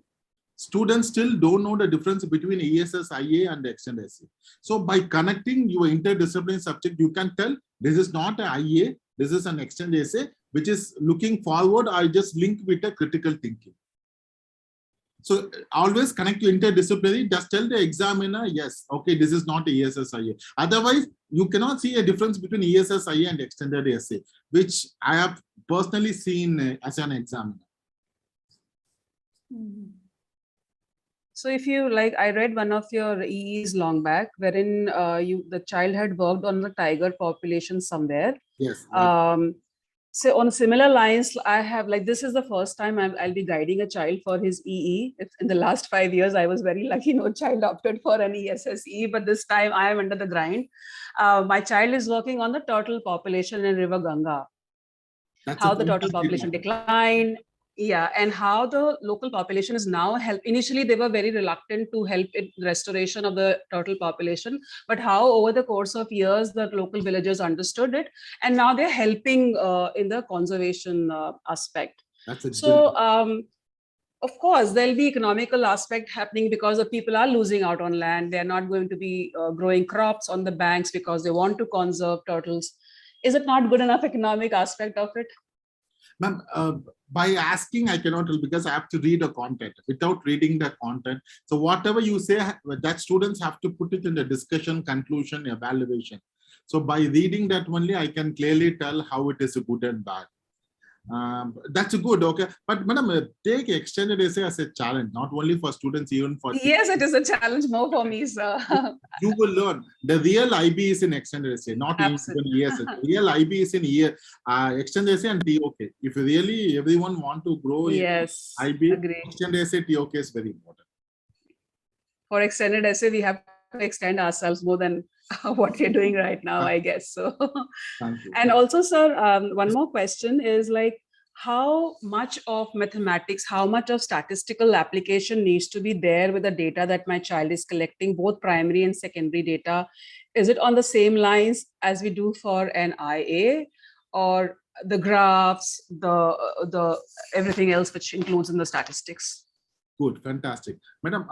Students still don't know the difference between ESS IA and the extended essay. So by connecting your interdisciplinary subject, you can tell this is not an IA, this is an extended essay, which is looking forward. I just link with a critical thinking. So always connect to interdisciplinary, just tell the examiner, yes, okay, this is not ESS IA. Otherwise, you cannot see a difference between ESS IA and extended essay, which I have personally seen as an examiner. So if you like, I read one of your EEs long back, wherein the child had worked on the tiger population somewhere. Yes. So on similar lines, I have this is the first time I'll be guiding a child for his EE. In the last 5 years, I was very lucky, no child opted for an ESS EE, but this time I am under the grind. My child is working on the turtle population in River Ganga. That's how the turtle population declined. Yeah, and how the local population is now initially they were very reluctant to help in restoration of the turtle population, but how over the course of years the local villagers understood it, and now they're helping in the conservation aspect. So of course there'll be economical aspect happening because the people are losing out on land. They're not going to be growing crops on the banks because they want to conserve turtles. Is it not good enough economic aspect of it? Ma'am, by asking, I cannot tell because I have to read the content. Without reading the content, so whatever you say, that students have to put it in the discussion, conclusion, evaluation. So by reading that only, I can clearly tell how it is good and bad. That's good, okay. But madam, take extended essay as a challenge, not only for students, even for yes, it is a challenge more for me, sir. You will learn the real IB is in extended essay, not even ESS. Real IB is in extended essay and TOK. If really everyone want to grow, yes, IB, agree. Extended essay, TOK is very important. For extended essay, we have to extend ourselves more than what we're doing right now, I guess. So, thank you. And also, sir, one more question is how much of mathematics, how much of statistical application needs to be there with the data that my child is collecting, both primary and secondary data? Is it on the same lines as we do for an IA, or the graphs, the everything else which includes in the statistics? Good, fantastic. Madam,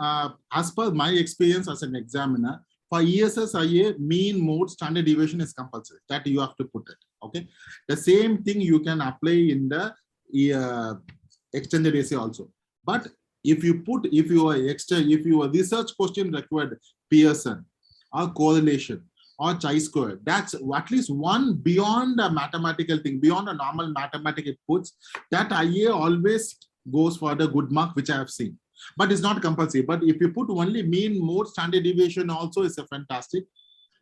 as per my experience as an examiner, for ESS IA, mean, mode, standard deviation is compulsory. That you have to put it. Okay. The same thing you can apply in the extended essay also. But if your research question required Pearson or correlation or chi-square, that's at least one beyond a mathematical thing, beyond a normal mathematical inputs, that IA always goes for the good mark, which I have seen. But it's not compulsory. But if you put only mean, mode, standard deviation also is a fantastic.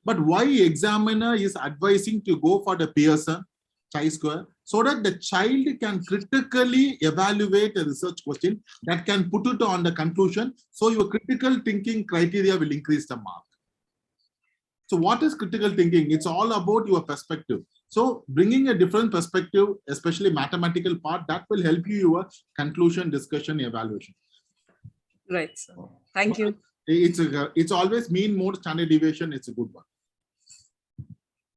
But why examiner is advising to go for the Pearson chi-square, so that the child can critically evaluate a research question that can put it on the conclusion. So your critical thinking criteria will increase the mark. So what is critical thinking? It's all about your perspective. So bringing a different perspective, especially mathematical part, that will help you your conclusion, discussion, evaluation. Right. So thank you. It's always mean, mode, standard deviation. It's a good one.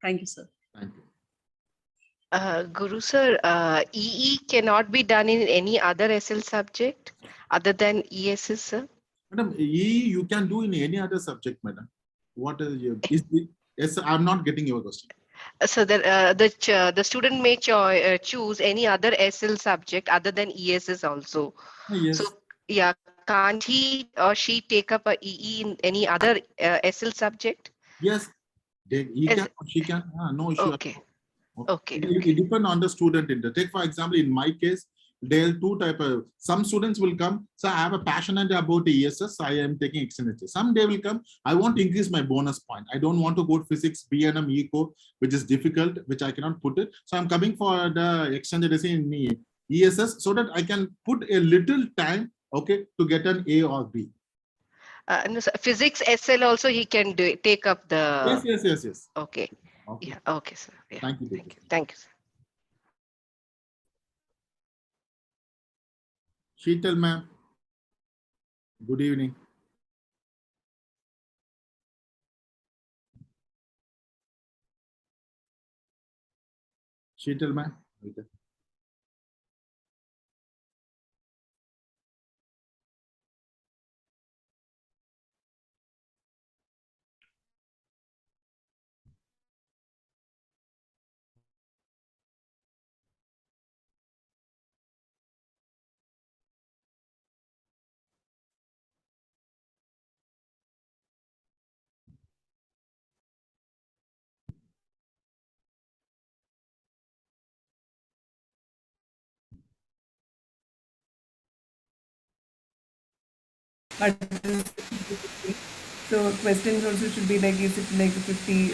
Thank you, sir. Thank you. Guru sir, EE cannot be done in any other SL subject other than ESS, sir? Madam, EE you can do in any other subject, madam. What is your? Yes, I'm not getting your question. So the student may choose any other SL subject other than ESS also. Yes. So yeah, can't he or she take up a EE in any other SL subject? Yes, he can, she can. No issue. Okay. Okay. It depends on the student. Take for example, in my case, there are two type of. Some students will come. So I have a passion about the ESS. I am taking extended. Some day will come. I want to increase my bonus point. I don't want to go to physics, B&M, Eco, which is difficult, which I cannot put it. So I'm coming for the extended essay in ESS so that I can put a little time, okay, to get an A or B. No, physics SL also he can take up the. Yes. Okay. Okay. Yeah. Okay, sir. Yeah. Thank you. Thank you, sir. Sheetal ma'am. Good evening. Sheetal ma'am. Okay. But so questions also should be like, is it like 50,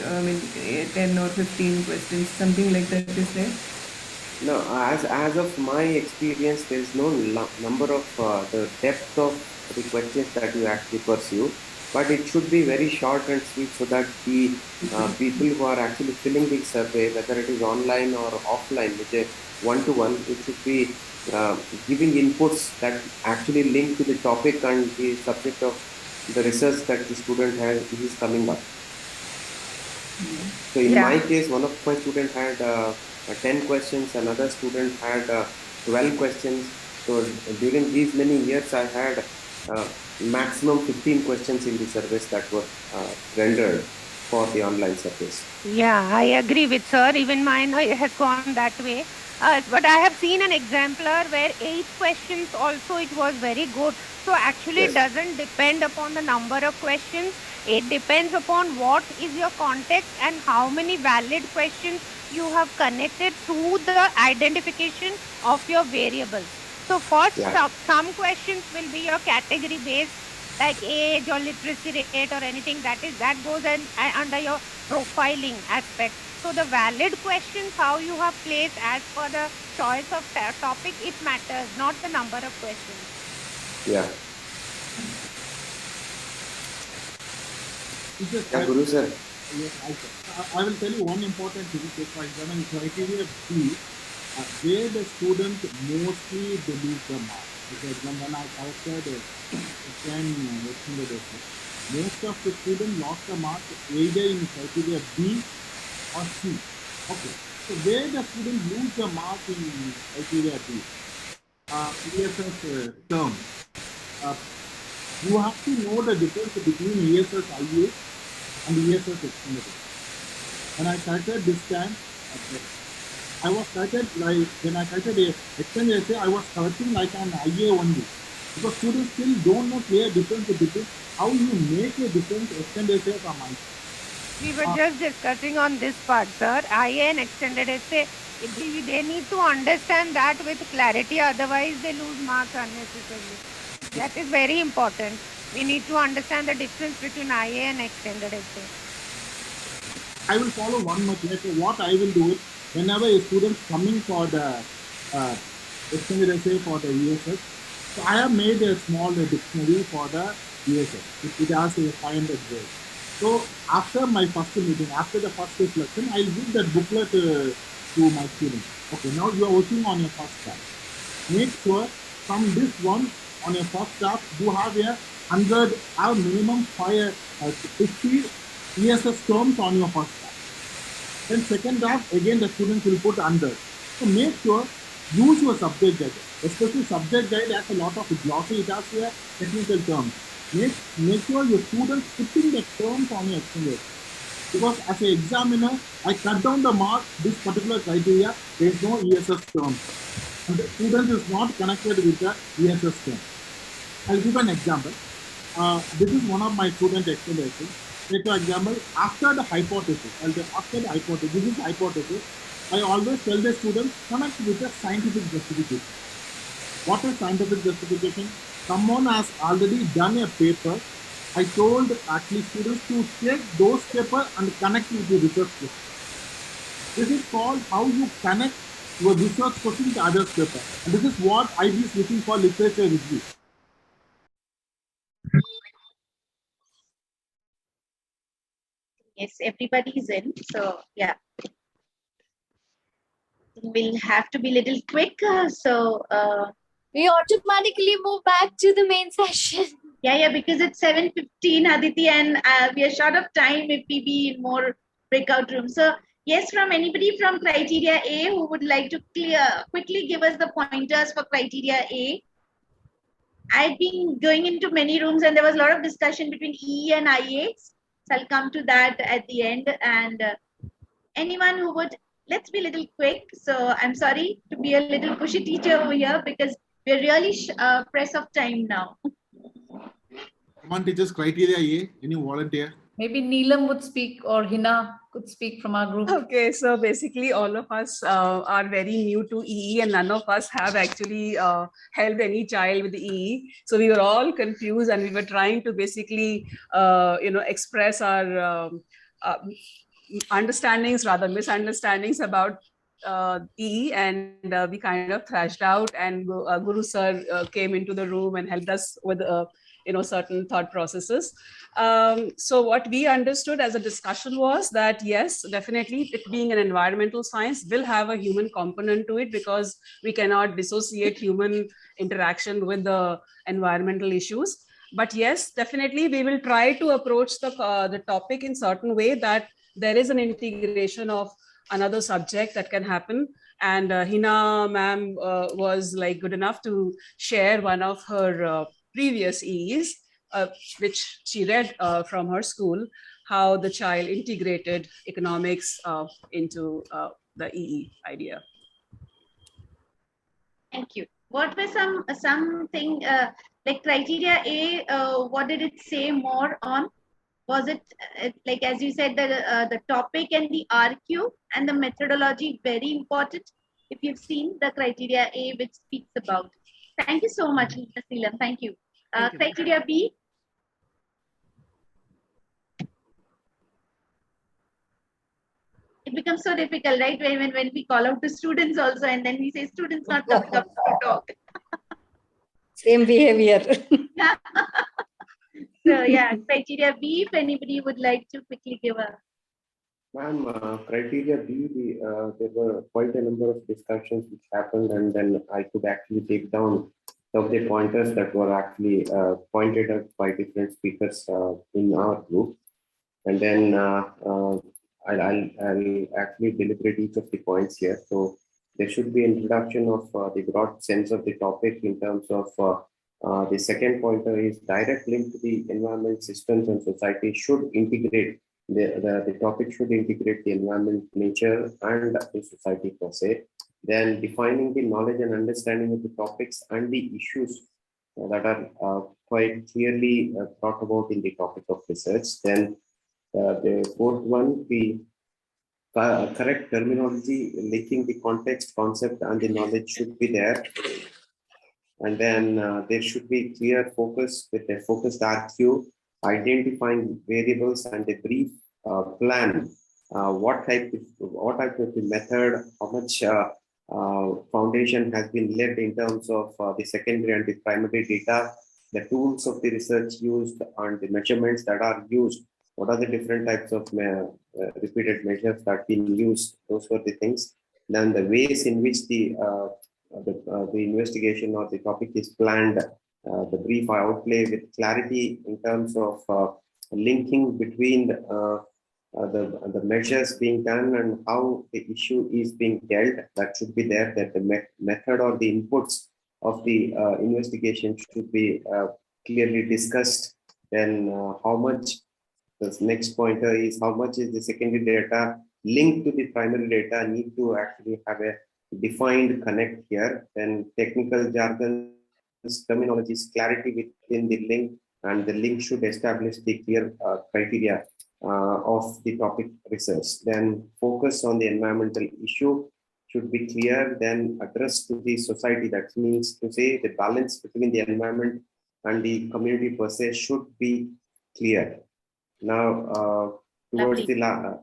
10 or 15 questions, something like that is there? No, as of my experience, there is no number of the depth of the questions that you actually pursue, but it should be very short and sweet so that the people who are actually filling the survey, whether it is online or offline, which is one-to-one, it should be giving inputs that actually link to the topic and the subject of the research that the student is coming up. So in my case, one of my students had 10 questions, another student had 12 questions. So during these many years, I had maximum 15 questions in the service that were rendered for the online service. Yeah, I agree with sir. Even mine has gone that way. But I have seen an exemplar where 8 questions also it was very good. So actually it doesn't depend upon the number of questions. It depends upon what is your context and how many valid questions you have connected through the identification of your variables. So first, some questions will be your category based, like age or literacy rate or anything that goes under your profiling aspect. So the valid questions, how you have placed as per the choice of topic, it matters, not the number of questions. Yeah. Guru sir. Yes, I will tell you one important thing. For example, criteria B, where the student mostly they lose the mark. Because when I corrected 10 extended essay, most of the students lost the mark either in criteria B or C. Okay, so where the student lose the mark in criteria B, ESS term, you have to know the difference between ESS IA and ESS extended. When I started this time, I was started like when I started a extended essay, I was starting like an IA only. Because students still don't know clear difference between how you make a difference extended essay from IA. We were just discussing on this part, sir. IA and extended essay, they need to understand that with clarity, otherwise they lose marks unnecessarily. That is very important. We need to understand the difference between IA and extended essay. I will follow one more thing. So what I will do is, whenever a student coming for the extended essay for the ESS, so I have made a small dictionary for the ESS. It has a 500 words. So after my first meeting, after the first reflection, I'll give that booklet to my students. Okay, now you are working on your first draft. Make sure from this one on your first draft, you have a 100, have minimum 50 ESS terms on your first draft. Then second draft, again the students will put 100. So make sure, use your subject guide. Especially subject guide has a lot of glossy, it has a technical terms. Make sure your students putting the terms on your extended. Because as an examiner, I cut down the mark, this particular criteria, there is no ESS term. And the student is not connected with the ESS term. I'll give an example. This is one of my student explanations. Take for example, after the hypothesis, this is hypothesis, I always tell the students, connect with a scientific justification. What is scientific justification? Someone has already done a paper. I told actually students to take those papers and connect with the research question. This is called how you connect your research question to others' paper. And this is what IB is looking for, literature review. Yes, everybody is in. So yeah, we'll have to be a little quick. We automatically move back to the main session. Yeah, because it's 7:15, Aditi, and we are short of time if we be in more breakout rooms. So yes, from anybody from criteria A who would like to quickly give us the pointers for criteria A. I've been going into many rooms and there was a lot of discussion between E and IA. So I'll come to that at the end. And anyone who would, let's be a little quick. So I'm sorry to be a little pushy teacher over here because we're really press of time now. Come on, teachers, criteria A, any volunteer? Maybe Neelam would speak or Hina could speak from our group. Okay, so basically all of us are very new to EE and none of us have actually helped any child with the EE. So we were all confused and we were trying to basically, express our understandings, rather misunderstandings about EE, and we kind of thrashed out, and Guru sir came into the room and helped us with certain thought processes. So what we understood as a discussion was that yes, definitely it being an environmental science will have a human component to it, because we cannot dissociate human interaction with the environmental issues. But yes, definitely we will try to approach the topic in certain way that there is an integration of another subject that can happen. And Hina ma'am was like good enough to share one of her previous EEs, which she read from her school, how the child integrated economics into the EE idea. Thank you. What were something like criteria A? What did it say more on? Was it like, as you said, the topic and the RQ and the methodology very important? If you've seen the criteria A, which speaks about. Thank you so much, Mr. Seelam. Thank you. Criteria B. It becomes so difficult, right? When we call out to students also, and then we say students not coming up to talk. Same behavior. Yeah. So yeah, criteria B, if anybody would like to quickly give a Ma'am, criteria B, there were quite a number of discussions which happened, and then I could actually take down some of the pointers that were actually pointed out by different speakers in our group. And then I'll actually deliberate each of the points here. So there should be introduction of the broad sense of the topic in terms of the second pointer is direct link to the environment, systems, and society should integrate the topic should integrate the environment, nature, and the society per se. Then defining the knowledge and understanding of the topics and the issues that are quite clearly thought about in the topic of research. Then the fourth one, the correct terminology linking the context, concept, and the knowledge should be there. And then there should be clear focus with a focused RQ, identifying variables and a brief plan. What type of the method, how much foundation has been laid in terms of the secondary and the primary data, the tools of the research used, and the measurements that are used. What are the different types of repeated measures that been used? Those were the things. Then the ways in which the investigation or the topic is planned, the brief outlay with clarity in terms of linking between the measures being done and how the issue is being dealt. That should be there, that the method or the inputs of the investigation should be clearly discussed. Then how much, the next pointer is how much is the secondary data linked to the primary data, need to actually have a defined connect here. Then technical jargon, terminologies, clarity within the link, and the link should establish the clear criteria of the topic research. Then focus on the environmental issue should be clear, then address to the society. That means to say the balance between the environment and the community per se should be clear. Now, towards the last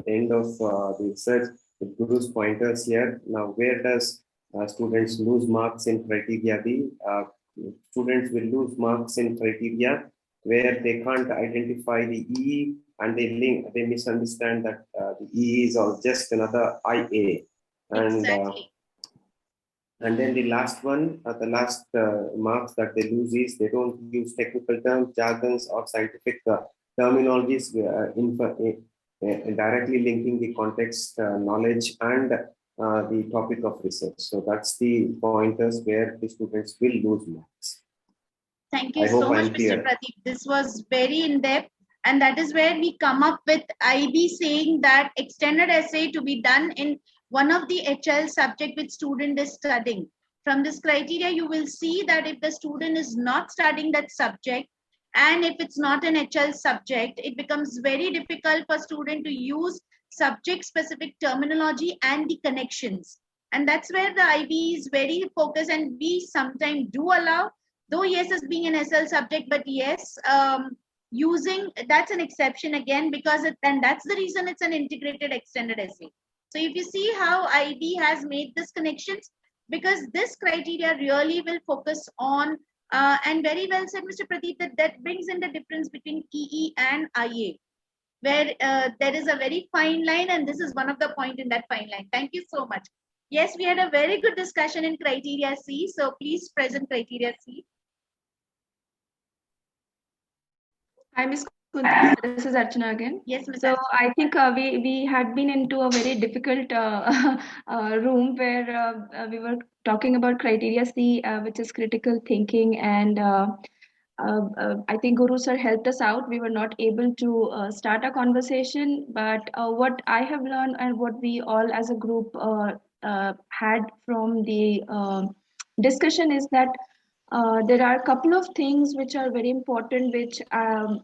end of the research, the Guru's pointers here. Now, where does students lose marks in criteria B? Students will lose marks in criteria where they can't identify the EE and they misunderstand that the EE is all just another IA. And Exactly. And then the last one, the last marks that they lose is they don't use technical terms, jargons, or scientific terminologies directly linking the context, knowledge, and the topic of research. So that's the pointers where the students will lose marks. Thank you I hope so much, I'm Mr. clear. Pradeep. This was very in-depth, and that is where we come up with IB saying that extended essay to be done in one of the HL subject which student is studying. From this criteria, you will see that if the student is not studying that subject, and if it's not an HL subject, it becomes very difficult for student to use subject-specific terminology and the connections. And that's where the IB is very focused, and we sometimes do allow, though yes, as being an SL subject, but yes, using, that's an exception again, because and that's the reason it's an integrated extended essay. So if you see how IB has made this connections, because this criteria really will focus on, and very well said, Mr. Pradeep, that brings in the difference between EE and IA, where there is a very fine line, and this is one of the point in that fine line. Thank you so much. Yes, we had a very good discussion in criteria C, so please present criteria C. Hi, Ms. Kuntal. This is Archana again. Yes, Ms. So I think we had been into a very difficult room where we were talking about criteria C, which is critical thinking, and I think Guru sir helped us out. We were not able to start a conversation, but what I have learned and what we all as a group had from the discussion is that there are a couple of things which are very important, which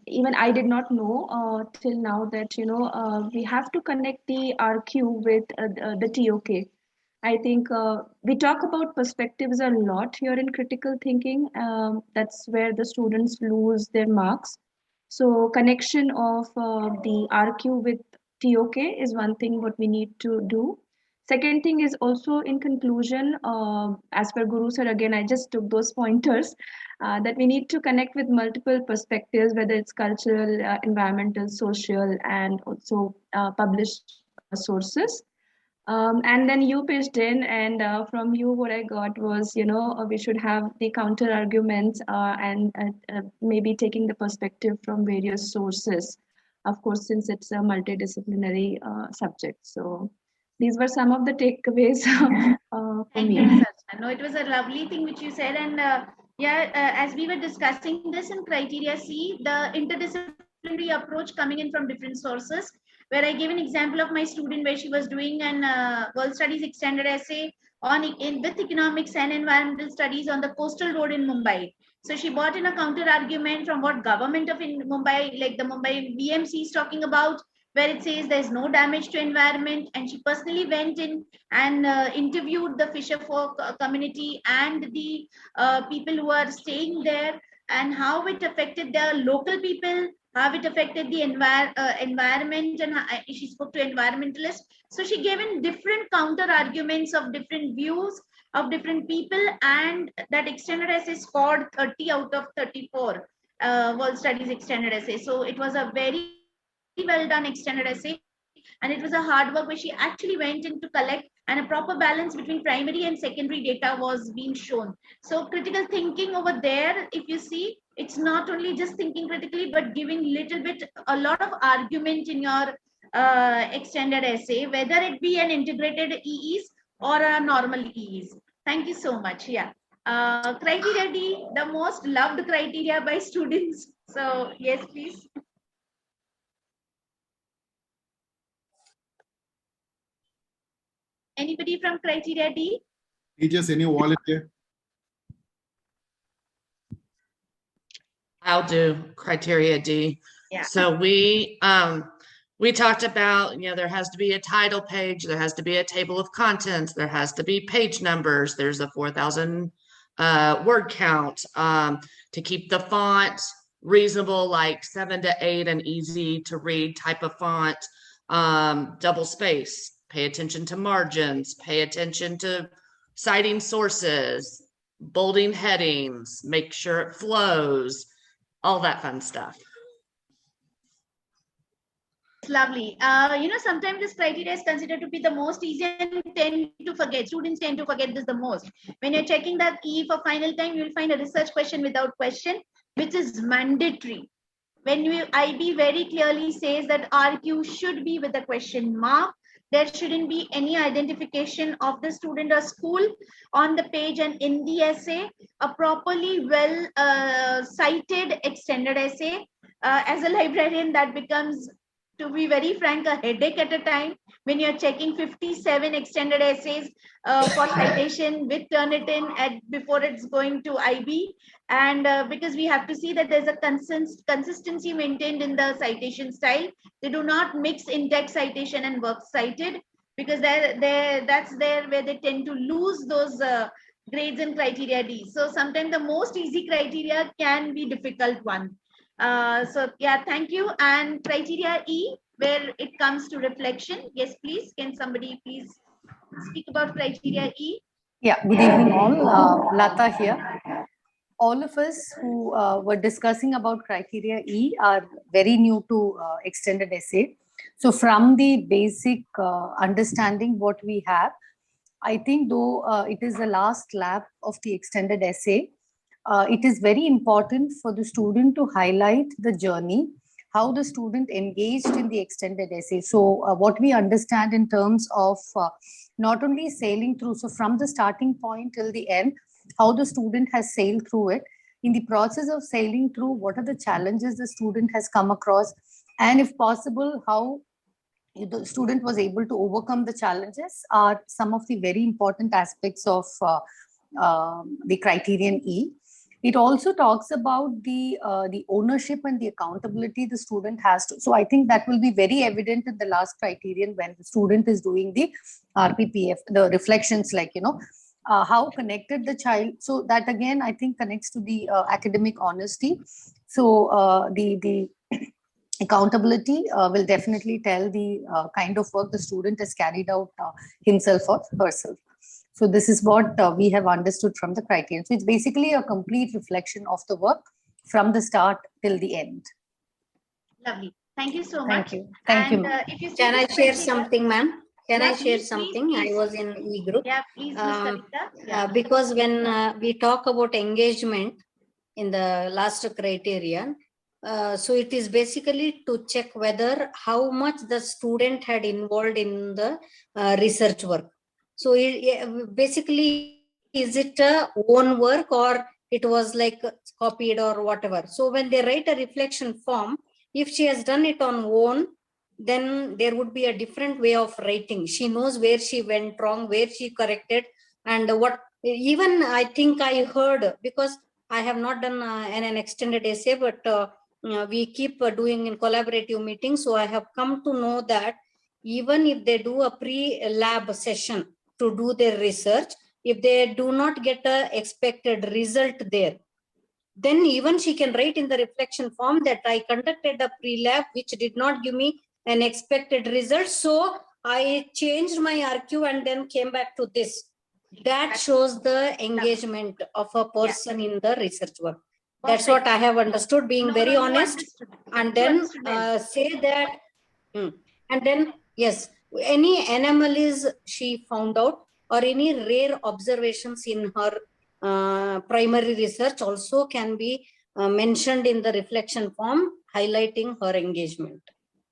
even I did not know till now, that we have to connect the RQ with the TOK. I think we talk about perspectives a lot here in critical thinking. That's where the students lose their marks. So connection of the RQ with TOK is one thing what we need to do. Second thing is also in conclusion, as per Guru sir, again, I just took those pointers that we need to connect with multiple perspectives, whether it's cultural, environmental, social, and also published sources. And then you pitched in, and from you, what I got was, we should have the counter arguments and maybe taking the perspective from various sources, of course, since it's a multidisciplinary subject. So these were some of the takeaways for Thank me. you, Sarna. No, it was a lovely thing which you said. And as we were discussing this in criteria C, the interdisciplinary approach coming in from different sources, where I gave an example of my student where she was doing an world studies extended essay with economics and environmental studies on the coastal road in Mumbai. So she brought in a counter argument from what government of Mumbai, like the Mumbai BMC is talking about, where it says there's no damage to environment, and she personally went in and interviewed the fisher folk community and the people who are staying there, and how it affected the local people, how it affected the environment, and she spoke to environmentalists. So she gave in different counter arguments of different views of different people, and that extended essay scored 30 out of 34 world studies extended essay. So it was a very well done extended essay, and it was a hard work where she actually went in to collect, and a proper balance between primary and secondary data was being shown. So critical thinking over there, if you see, it's not only just thinking critically, but giving a lot of argument in your extended essay, whether it be an integrated EEs or a normal EEs. Thank you so much. Yeah. Criteria D, the most loved criteria by students. So yes, please. Anybody from criteria D? Teachers, any volunteer? I'll do criteria D. Yeah. So we talked about, there has to be a title page, there has to be a table of contents, there has to be page numbers, there's a 4,000 word count, to keep the font reasonable, like 7 to 8 and easy to read type of font, double space, pay attention to margins, pay attention to citing sources, bolding headings, make sure it flows, all that fun stuff. It's lovely. Sometimes this criteria is considered to be the most easy and tend to forget. Students tend to forget this the most. When you're checking that E for final time, you'll find a research question without question, which is mandatory. When IB very clearly says that RQ should be with a question mark, there shouldn't be any identification of the student or school on the page and in the essay. A properly well cited extended essay. As a librarian, that becomes, to be very frank, a headache at a time when you're checking 57 extended essays for citation with Turnitin before it's going to IB. And because we have to see that there's a consistency maintained in the citation style. They do not mix in-text citation and work cited, because that's there where they tend to lose those grades in criteria D. So sometimes the most easy criteria can be difficult one. So yeah, thank you. And criteria E, where it comes to reflection. Yes, please. Can somebody please speak about criteria E? Yeah, good evening all. Lata here. All of us who were discussing about criteria E are very new to extended essay. So from the basic understanding what we have, I think though it is the last lap of the extended essay, it is very important for the student to highlight the journey, how the student engaged in the extended essay. So what we understand in terms of not only sailing through, so from the starting point till the end, how the student has sailed through it. In the process of sailing through, what are the challenges the student has come across, and if possible, how the student was able to overcome the challenges are some of the very important aspects of the criterion E. It also talks about the ownership and the accountability the student has to. So I think that will be very evident in the last criterion when the student is doing the RPPF, the reflections, like, how connected the child. So that again, I think connects to the academic honesty. So the accountability will definitely tell the kind of work the student has carried out himself or herself. So this is what we have understood from the criteria. So it's basically a complete reflection of the work from the start till the end. Lovely. Thank you so Thank much. you. Thank you. If you see Can I the share criteria- something, ma'am? Can Yeah, I share please, something? please. I was in E group. Yeah, please, Ms. Kavita. Yeah. Because when we talk about engagement in the last criterion, so it is basically to check whether how much the student had involved in the research work. So basically, is it a own work or it was like copied or whatever? So when they write a reflection form, if she has done it on own, then there would be a different way of writing. She knows where she went wrong, where she corrected, and what. Even I think I heard, because I have not done an extended essay, but we keep doing in collaborative meetings. So I have come to know that even if they do a pre-lab session to do their research, if they do not get a expected result there, then even she can write in the reflection form that I conducted a pre-lab which did not give me an expected result. So I changed my RQ and then came back to this. That shows the engagement of a person in the research work. That's what I have understood, being very honest. And then say that, and then, yes, any anomalies she found out or any rare observations in her primary research also can be mentioned in the reflection form, highlighting her engagement.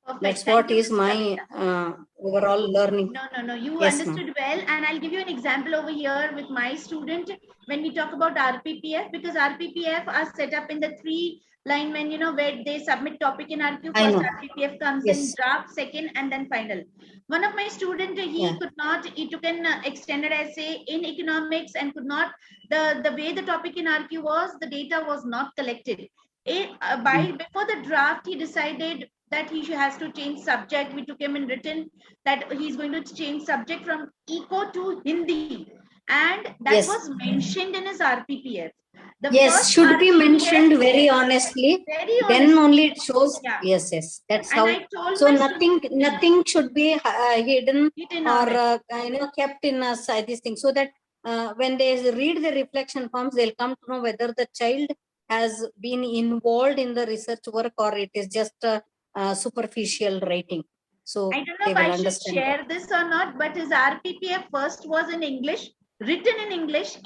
Perfect. That's Thank what you, is Ms. my overall learning. No, you Yes, understood well. And I'll give you an example over here with my student when we talk about RPPF, because RPPF are set up in the 3-line when, where they submit topic in RQ. I First know. RPPF comes Yes. in draft, second, and then final. One of my student, he took an extended essay in economics and could not, the way the topic in RQ was, the data was not collected. Before the draft, he decided that he has to change subject. We took him in written that he's going to change subject from Eco to Hindi, and that was mentioned in his RPPF. Yes, should be mentioned very honestly. Then only it shows. Yes. That's how. So nothing should be hidden or kept in this thing, so that when they read the reflection forms, they'll come to know whether the child has been involved in the research work or it is just superficial writing. So I don't know if I should share this or not, but his RPPF first was in English, written in English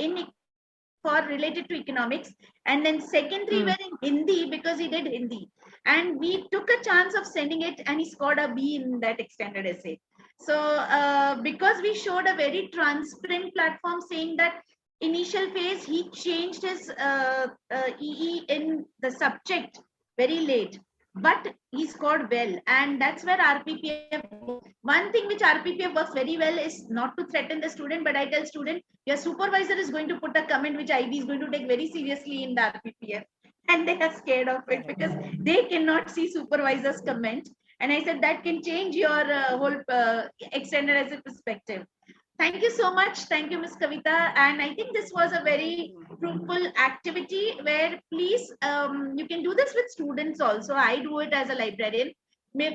for related to economics, and then second 3 were in Hindi because he did Hindi, and we took a chance of sending it and he scored a B in that extended essay. So because we showed a very transparent platform saying that initial phase he changed his EE in the subject very late, but he scored well, and that's where RPPF. One thing which RPPF works very well is not to threaten the student, but I tell student, your supervisor is going to put a comment which IB is going to take very seriously in the RPPF, and they are scared of it because they cannot see supervisor's comment. And I said that can change your whole extended as a perspective. Thank you so much. Thank you, Ms. Kavita. And I think this was a very fruitful activity where please, you can do this with students also. I do it as a librarian.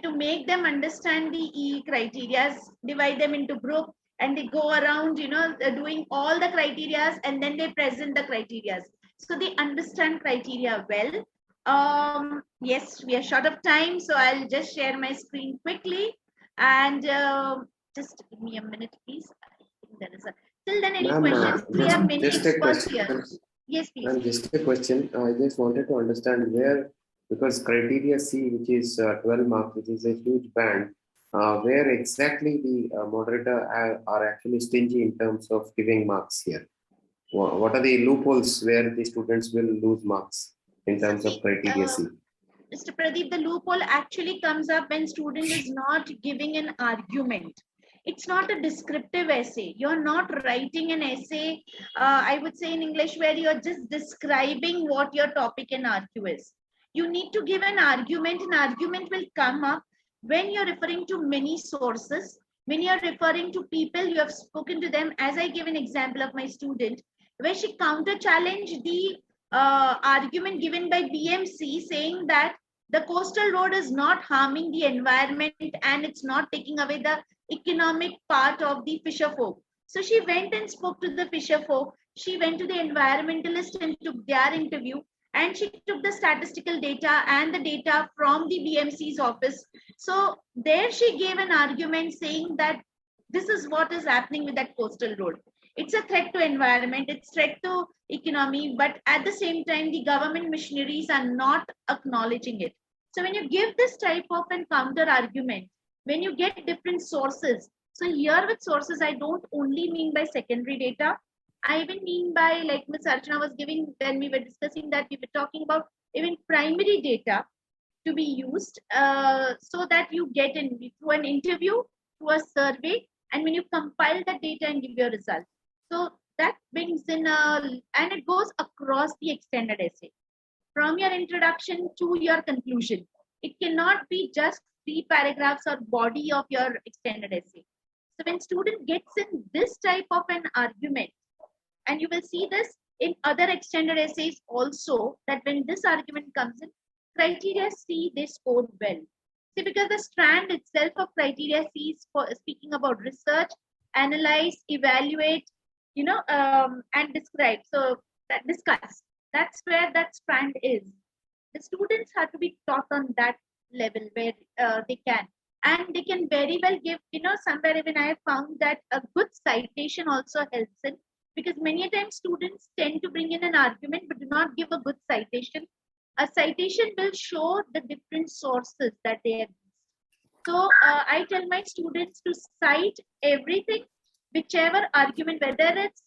To make them understand the E criteria, divide them into group, and they go around, doing all the criteria, and then they present the criteria. So they understand criteria well. Yes, we are short of time, so I'll just share my screen quickly. And just give me a minute, please. There is a, till then, any questions? We have many experts here. Yes, please. Just a question. I just wanted to understand where, because criteria C, which is 12 marks, which is a huge band, where exactly the moderator are actually stingy in terms of giving marks here. What are the loopholes where the students will lose marks in terms of criteria C? Mr. Pradeep, the loophole actually comes up when student is not giving an argument. It's not a descriptive essay. You're not writing an essay, I would say in English, where you're just describing what your topic in RQ is. You need to give an argument. An argument will come up when you're referring to many sources, when you're referring to people, you have spoken to them. As I give an example of my student, where she counter-challenged the argument given by BMC saying that The coastal road is not harming the environment and it's not taking away the economic part of the fisher folk. So she went and spoke to the fisher folk. She went to the environmentalist and took their interview, and she took the statistical data and the data from the BMC's office. So there she gave an argument saying that this is what is happening with that coastal road. It's a threat to environment, it's threat to economy, but at the same time, the government machineries are not acknowledging it. So when you give this type of an counter argument, when you get different sources, so here with sources, I don't only mean by secondary data, I even mean by, like Ms. Archana was giving when we were discussing that, we were talking about even primary data to be used, so that you get in through an interview, through a survey, and when you compile that data and give your result. So that brings in and it goes across the extended essay. From your introduction to your conclusion. It cannot be just 3 paragraphs or body of your extended essay. So when student gets in this type of an argument, and you will see this in other extended essays also, that when this argument comes in, criteria C, they scored well. See, because the strand itself of criteria C is for speaking about research, analyze, evaluate, and describe. So that discuss. That's where that strand is. The students have to be taught on that level where they can. And they can very well give, somewhere even I have found that a good citation also helps in, because many times students tend to bring in an argument but do not give a good citation. A citation will show the different sources that they have used. So I tell my students to cite everything, whichever argument, whether it's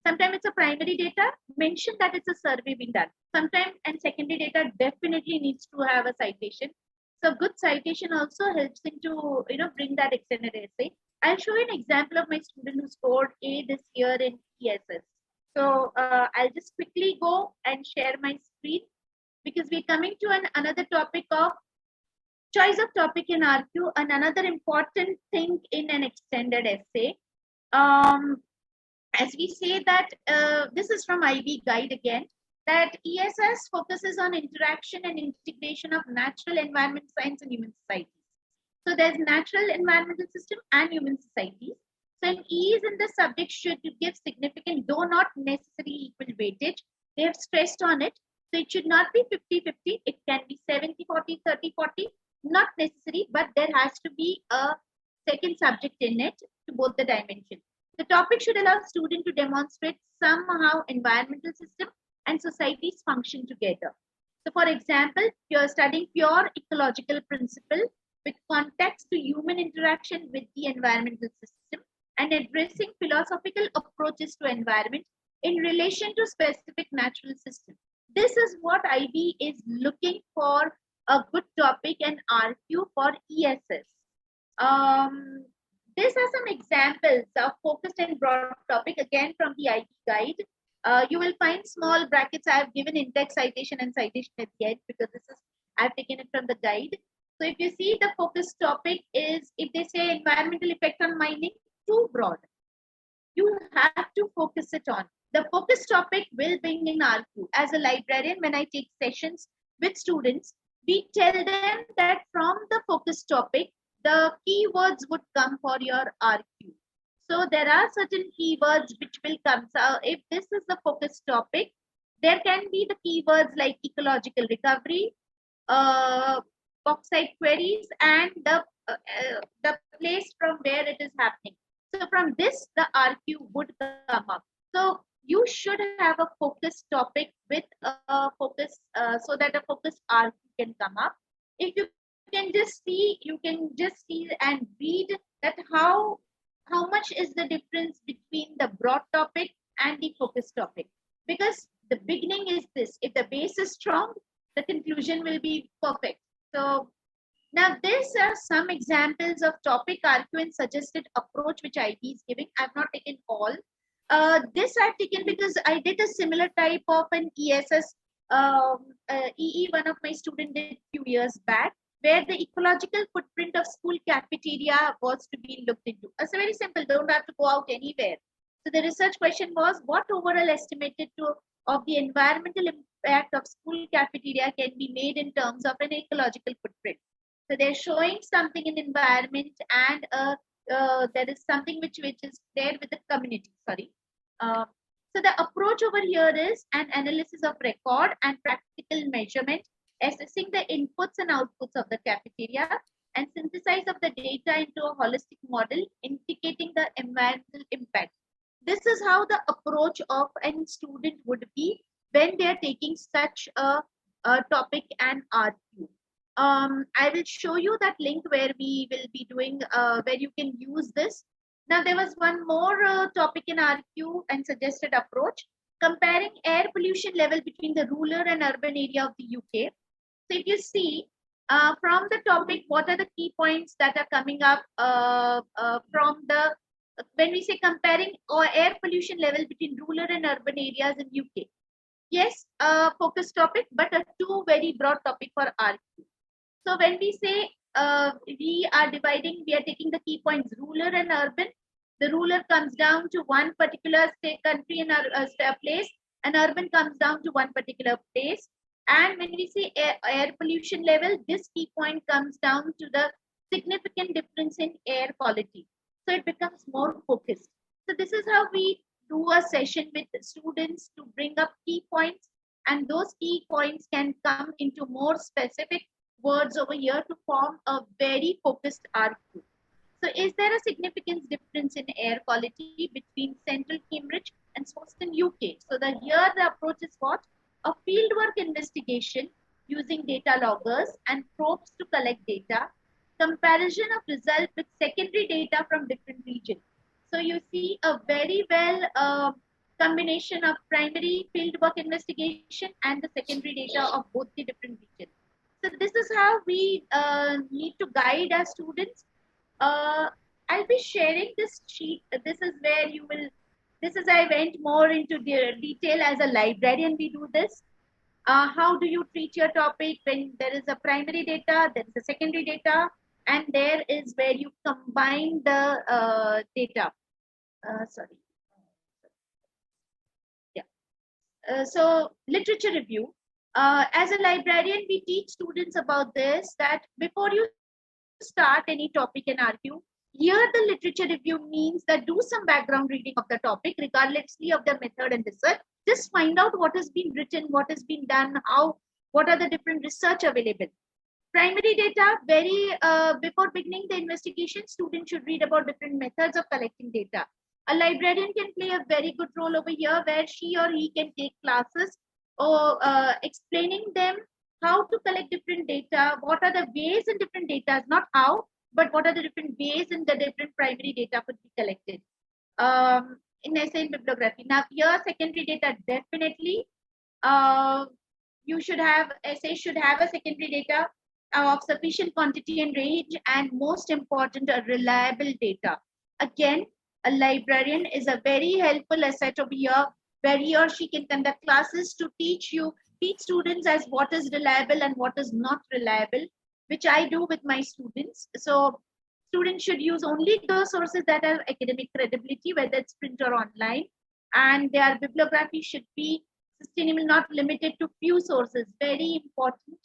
sometimes it's a primary data, mention that it's a survey being done. Sometimes and secondary data definitely needs to have a citation. So good citation also helps into bring that extended essay. I'll show you an example of my student who scored A this year in ESS. So I'll just quickly go and share my screen, because we're coming to another topic of choice of topic in RQ, and another important thing in an extended essay. As we say that this is from IB guide again, that ESS focuses on interaction and integration of natural environment science and human societies. So there's natural environmental system and human societies. So an E is in the subject should give significant, though not necessarily equal weightage. They have stressed on it. So it should not be 50-50. It can be 70-40, 30-40. Not necessary, but there has to be a second subject in it to both the dimensions. The topic should allow students to demonstrate somehow environmental system and societies function together. So for example, you're studying pure ecological principle with context to human interaction with the environmental system and addressing philosophical approaches to environment in relation to specific natural system. This is what IB is looking for, a good topic and RQ for ESS. These are some examples of focused and broad topic, again from the IB guide. You will find small brackets. I have given in-text citation and citation at the end, because this is, I've taken it from the guide. So if you see, the focus topic is, if they say environmental effect on mining, too broad. You have to focus it on. The focus topic will bring in RQ. As a librarian, when I take sessions with students, we tell them that from the focus topic, the keywords would come for your RQ. So there are certain keywords which will come. So if this is the focus topic, there can be the keywords like ecological recovery, bauxite queries, and the place from where it is happening. So from this, the RQ would come up. So you should have a focus topic with a focus, so that a focus RQ can come up. If you can just see, and read that how much is the difference between the broad topic and the focus topic. Because the beginning is this, if the base is strong, the conclusion will be perfect. So now these are some examples of topic RQ and suggested approach which IB is giving. I've not taken all. This I've taken because I did a similar type of an ESS EE, one of my students did a few years back, where the ecological footprint of school cafeteria was to be looked into. It's very simple, don't have to go out anywhere. So the research question was, what overall estimated of the environmental impact of school cafeteria can be made in terms of an ecological footprint. So they're showing something in environment, and there is something which is there with the community. Sorry. So the approach over here is an analysis of record and practical measurement, assessing the inputs and outputs of the cafeteria, and synthesis of the data into a holistic model indicating the environmental impact. This is how the approach of a student would be when they are taking such a topic and RQ. I will show you that link where we will be doing, where you can use this. Now, there was one more topic in RQ and suggested approach, comparing air pollution level between the rural and urban area of the UK. So if you see from the topic, what are the key points that are coming up from the, when we say comparing air pollution level between rural and urban areas in UK. Yes, focus topic, but a two very broad topic for RQ. So when we say we are dividing, we are taking the key points rural and urban. The rural comes down to one particular state, country, and place, and urban comes down to one particular place. And when we say air pollution level, this key point comes down to the significant difference in air quality. So it becomes more focused. So this is how we do a session with students to bring up key points, and those key points can come into more specific words over here to form a very focused RQ. So is there a significant difference in air quality between central Cambridge and Swanston, UK? So here the approach is what? A fieldwork investigation using data loggers and probes to collect data, comparison of results with secondary data from different regions. So you see a very well combination of primary fieldwork investigation and the secondary data of both the different regions. So this is how we need to guide our students. I'll be sharing this sheet. This is where you will, this is, I went more into detail as a librarian, we do this. How do you treat your topic when there is a primary data, there is a secondary data, and there is where you combine the data. Sorry. Yeah. So literature review. As a librarian, we teach students about this, that before you start any topic in RQ, here the literature review means that do some background reading of the topic, regardlessly of the method and research. Just find out what has been written, what has been done, what are the different research available. Primary data, before beginning the investigation, students should read about different methods of collecting data. A librarian can play a very good role over here, where she or he can take classes or explaining them how to collect different data, what are the ways in different data, not how, but what are the different ways in the different primary data could be collected. In essay and bibliography. Now here, secondary data, definitely you should have, essay should have a secondary data of sufficient quantity and range, and most important, a reliable data. Again, a librarian is a very helpful asset over here, where he or she can conduct classes to teach students as what is reliable and what is not reliable, which I do with my students. So students should use only those sources that have academic credibility, whether it's print or online, and their bibliography should be sustainable, not limited to few sources. Very important.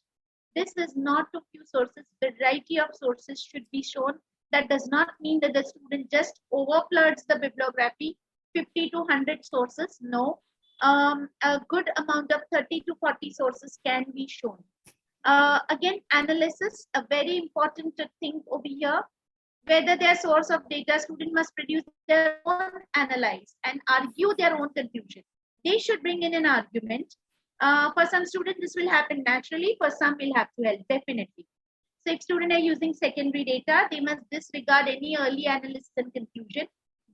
This is not to few sources. Variety of sources should be shown. That does not mean that the student just overfloods the bibliography, 50 to 100 sources. No, a good amount of 30 to 40 sources can be shown. Again, analysis, a very important thing over here. Whether their source of data, student must produce their own analyze and argue their own conclusion. They should bring in an argument. For some students, this will happen naturally. For some, we'll have to help, definitely. So if students are using secondary data, they must disregard any early analysis and conclusion.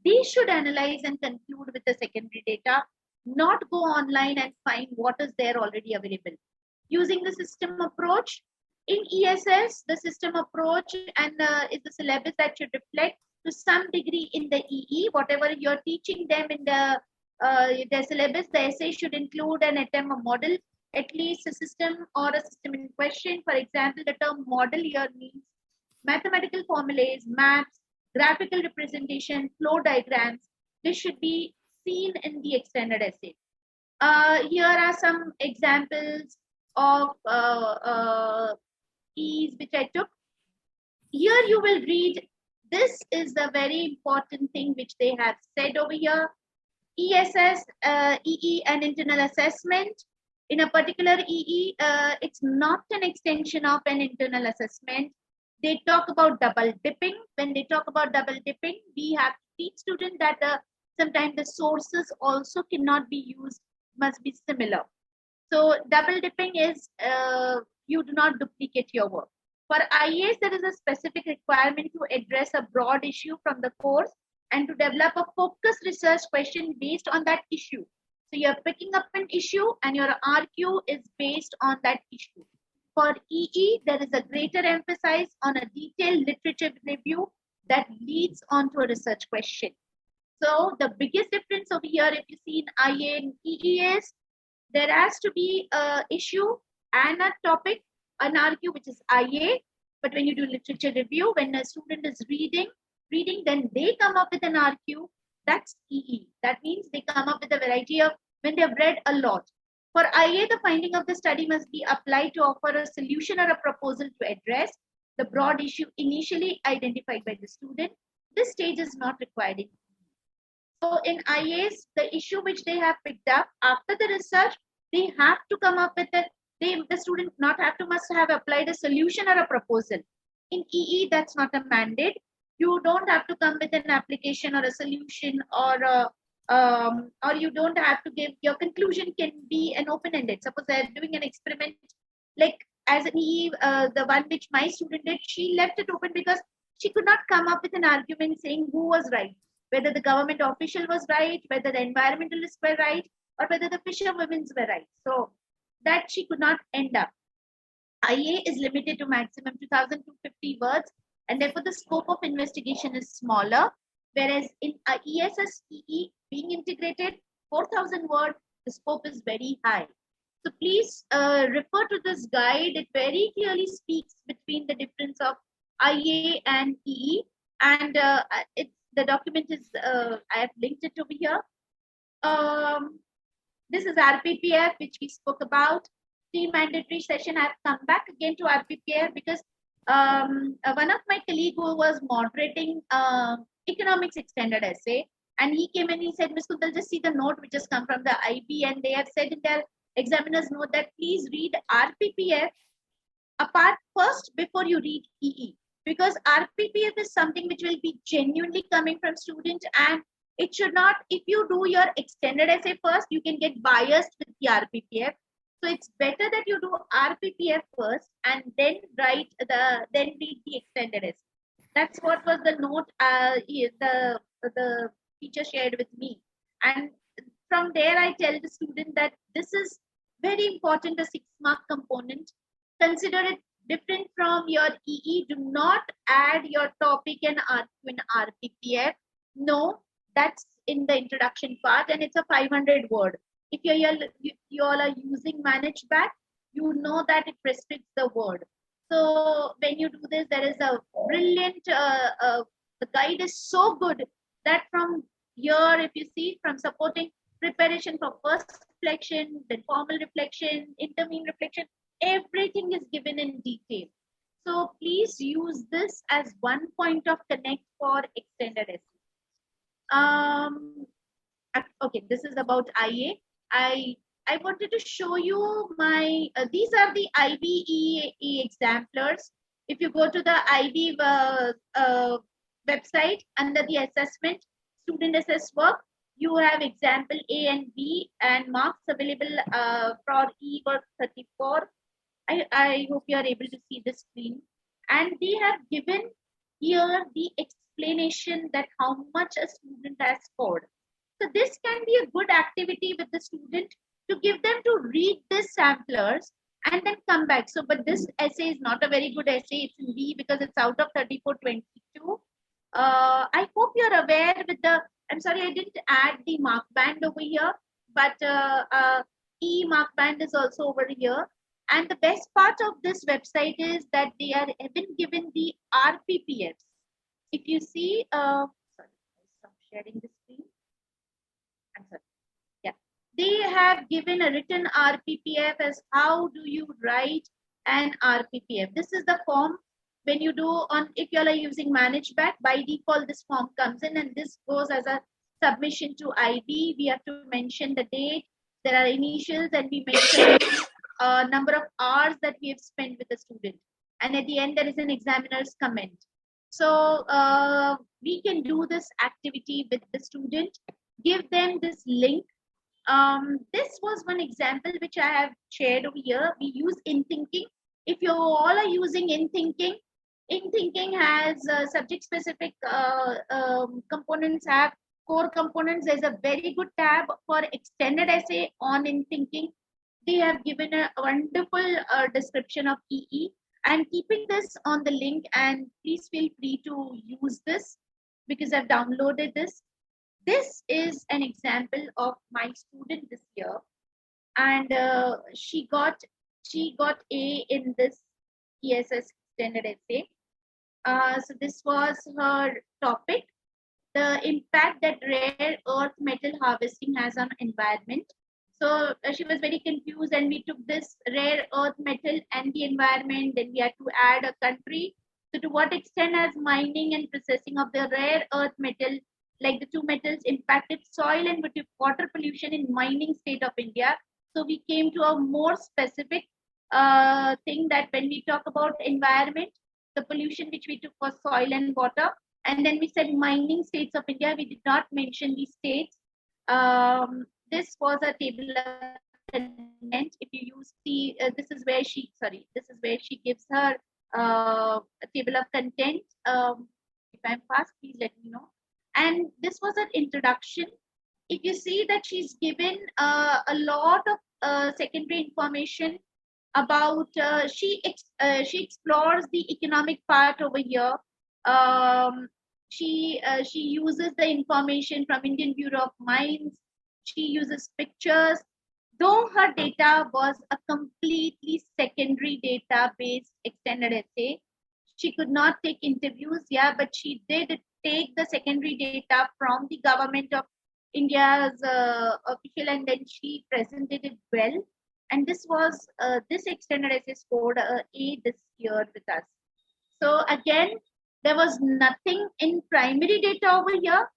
They should analyze and conclude with the secondary data, not go online and find what is there already available. Using the system approach, in ESS, the system approach and is the syllabus that should reflect to some degree in the EE, whatever you're teaching them in the syllabus, the essay should include an attempt, a model, at least a system or a system in question. For example, the term model here means mathematical formulas, maps, graphical representation, flow diagrams. This should be seen in the extended essay. Here are some examples of E's which I took. Here you will read, this is the very important thing which they have said over here. ESS, EE and internal assessment. In a particular EE, it's not an extension of an internal assessment. They talk about double dipping. When they talk about double dipping, we have to teach students that sometimes the sources also cannot be used, must be similar. So double dipping is you do not duplicate your work. For IAS, there is a specific requirement to address a broad issue from the course and to develop a focused research question based on that issue. So you're picking up an issue and your RQ is based on that issue. For EE, there is a greater emphasis on a detailed literature review that leads on to a research question. So the biggest difference over here, if you see in IA and EE, is there has to be an issue and a topic, an RQ, which is IA. But when you do literature review, when a student is reading, then they come up with an RQ, that's EE. That means they come up with a variety of, when they have read a lot. For IA, the finding of the study must be applied to offer a solution or a proposal to address the broad issue initially identified by the student. This stage is not required in EE. So in IAs, the issue which they have picked up after the research, they have to come up with the student must have applied a solution or a proposal. In EE, that's not a mandate. You don't have to come with an application or a solution or you don't have to give, your conclusion can be an open-ended. Suppose they're doing an experiment, like as an EE, the one which my student did, she left it open because she could not come up with an argument saying who was right, whether the government official was right, whether the environmentalists were right, or whether the fisherwomen were right. So that she could not end up. IA is limited to maximum 2,250 words, and therefore the scope of investigation is smaller, whereas in ESS EE being integrated 4,000 words, the scope is very high. So please refer to this guide. It very clearly speaks between the difference of IA and EE, and the document is I have linked it over here. This is RPPF, which we spoke about. The mandatory session, I've come back again to RPPF because one of my colleagues who was moderating economics extended essay, and he came and he said, Ms. Kuntal, just see the note which has come from the IB, and they have said in their examiner's note that please read RPPF apart first before you read EE, because RPPF is something which will be genuinely coming from students, and it should not, if you do your extended essay first, you can get biased with the RPPF. So it's better that you do RPPF first and then read the extended essay. That's what was the note the teacher shared with me. And from there, I tell the student that this is very important, a 6-mark component. Consider it different from your EE. Do not add your topic and RQ in RPPF. No, that's in the introduction part, and it's a 500 word. If you all are using managed back, you know that it restricts the word. So when you do this, there is a brilliant, the guide is so good that from here, if you see, from supporting preparation for first reflection, then formal reflection, intermediate reflection, everything is given in detail. So please use this as one point of connect for extended essay. Okay, this is about IA. I wanted to show you my, these are the IBE exemplars. If you go to the IB website under the assessment, student assess work, you have example A and B and marks available for E work 34. I hope you are able to see the screen. And they have given here the explanation that how much a student has scored. So this can be a good activity with the student to give them to read these samplers and then come back. So, but this essay is not a very good essay. It's in B because it's out of 3422. I hope you're aware with the, I'm sorry, I didn't add the mark band over here, but E mark band is also over here. And the best part of this website is that they are even given the RPPFs. If you see, sorry, stop sharing the screen. Yeah, they have given a written RPPF as how do you write an RPPF. This is the form when you do on, if you are using ManageBack, by default this form comes in and this goes as a submission to IB. We have to mention the date, there are initials, and we mention number of hours that we have spent with the student. And at the end, there is an examiner's comment. So we can do this activity with the student, give them this link. This was one example which I have shared over here. We use InThinking. If you all are using InThinking, InThinking has subject-specific components, have core components. There's a very good tab for extended essay on InThinking. They have given a wonderful description of EE. I'm keeping this on the link, and please feel free to use this because I've downloaded this. This is an example of my student this year, and she got A in this ESS extended essay. So this was her topic, the impact that rare earth metal harvesting has on environment. So she was very confused, and we took this rare earth metal and the environment, then we had to add a country. So to what extent has mining and processing of the rare earth metal, like the two metals, impacted soil and water pollution in mining state of India? So we came to a more specific thing that when we talk about environment, the pollution which we took for soil and water, and then we said mining states of India, we did not mention these states. This was a table of content. If you use the, this is where she gives her a table of content. If I'm fast, please let me know. And this was an introduction. If you see that she's given a lot of secondary information about, she explores the economic part over here. She uses the information from Indian Bureau of Mines. She uses pictures. Though her data was a completely secondary database extended essay, she could not take interviews, yeah, but she did take the secondary data from the government of India's official, and then she presented it well. And this was this extended essay scored A this year with us. So again, there was nothing in primary data over here,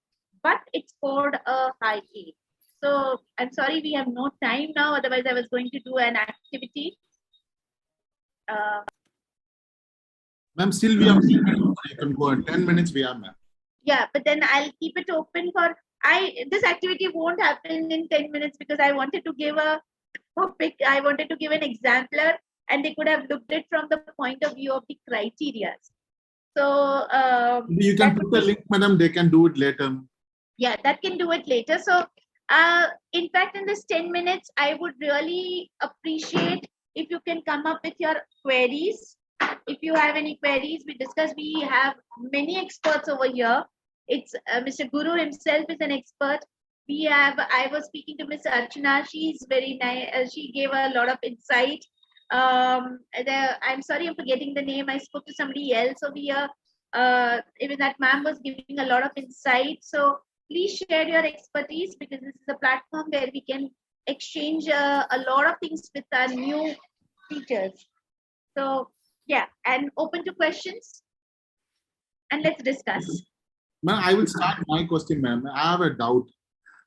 but it scored a high A. So I'm sorry, we have no time now. Otherwise, I was going to do an activity. Ma'am, still we have, you can go in 10 minutes we have, ma'am. Yeah, but then I'll keep it open for, this activity won't happen in 10 minutes because I wanted to give a topic, I wanted to give an exemplar, and they could have looked at it from the point of view of the criteria. So you can put the link, madam, they can do it later. Yeah, that can do it later. So in fact, in this 10 minutes, I would really appreciate if you can come up with your queries. If you have any queries, we discuss. We have many experts over here. It's Mr. Guru himself is an expert. We have, I was speaking to Miss Archana. She's very nice. She gave a lot of insight. I'm sorry, I'm forgetting the name. I spoke to somebody else over here. Even that ma'am was giving a lot of insight. So please share your expertise, because this is a platform where we can exchange a lot of things with our new teachers. So yeah, and open to questions, and let's discuss. Ma'am, I will start my question, ma'am. I have a doubt.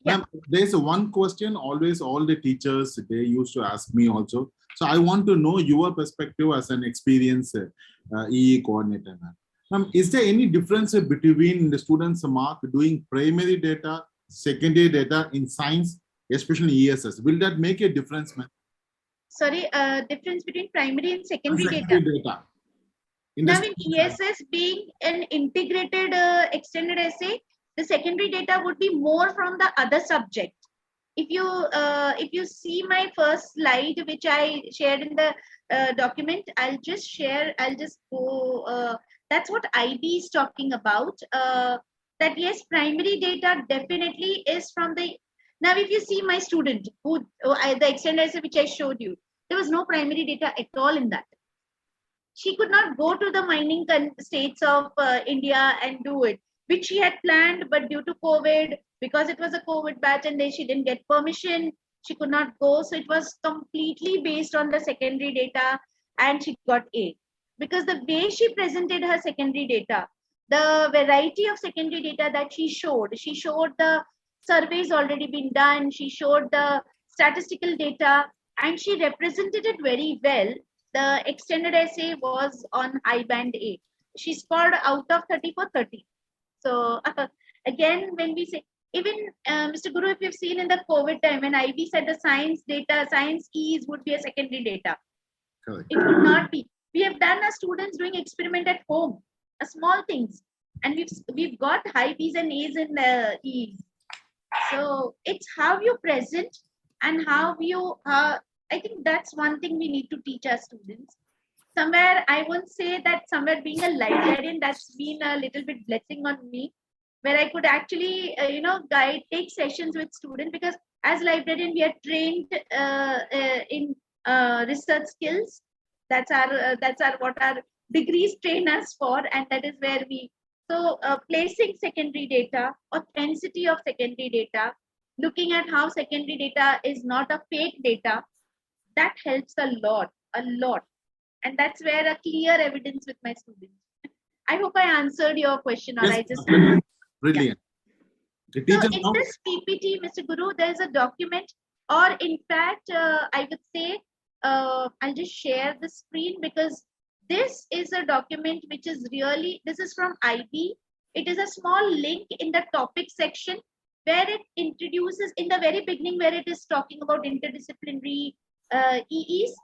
Ma'am, there's one question always all the teachers, they used to ask me also. So I want to know your perspective as an experienced EE coordinator. Ma'am, is there any difference between the students' mark doing primary data, secondary data in science, especially ESS? Will that make a difference, ma'am? Sorry, difference between primary and secondary data. Now in ESS being an integrated extended essay, the secondary data would be more from the other subject. If you see my first slide, which I shared in the document, I'll just go, that's what IB is talking about. That yes, primary data definitely is from the, now if you see my student, the extended essay which I showed you, there was no primary data at all in that. She could not go to the mining states of India and do it, which she had planned, but due to COVID, because it was a COVID batch and then she didn't get permission, she could not go. So it was completely based on the secondary data, and she got A. Because the way she presented her secondary data, the variety of secondary data that she showed the surveys already been done, she showed the statistical data, and she represented it very well. The extended essay was on high band A. She scored out of 30 for 30. So again, when we say, even Mr. Guru, if you've seen in the COVID time, when IB said the science data, science keys would be a secondary data. Correct. It would not be. We have done our students doing experiment at home, small things, and we've got high B's and A's in E's. So it's how you present and how you. I think that's one thing we need to teach our students. Somewhere I won't say that somewhere being a librarian, that's been a little bit blessing on me, where I could actually guide, take sessions with students, because as librarian we are trained in research skills. That's our what our degrees train us for, and that is where we. So placing secondary data, authenticity of secondary data, looking at how secondary data is not a fake data, that helps a lot. And that's where a clear evidence with my students. I hope I answered your question, or Yes, I just. brilliant. So Teachers in now, this PPT, Mr. Guru, there is a document, or in fact, I would say, I'll just share the screen, because this is a document which is really, this is from IB. It is a small link in the topic section where it introduces, in the very beginning, where it is talking about interdisciplinary EEs.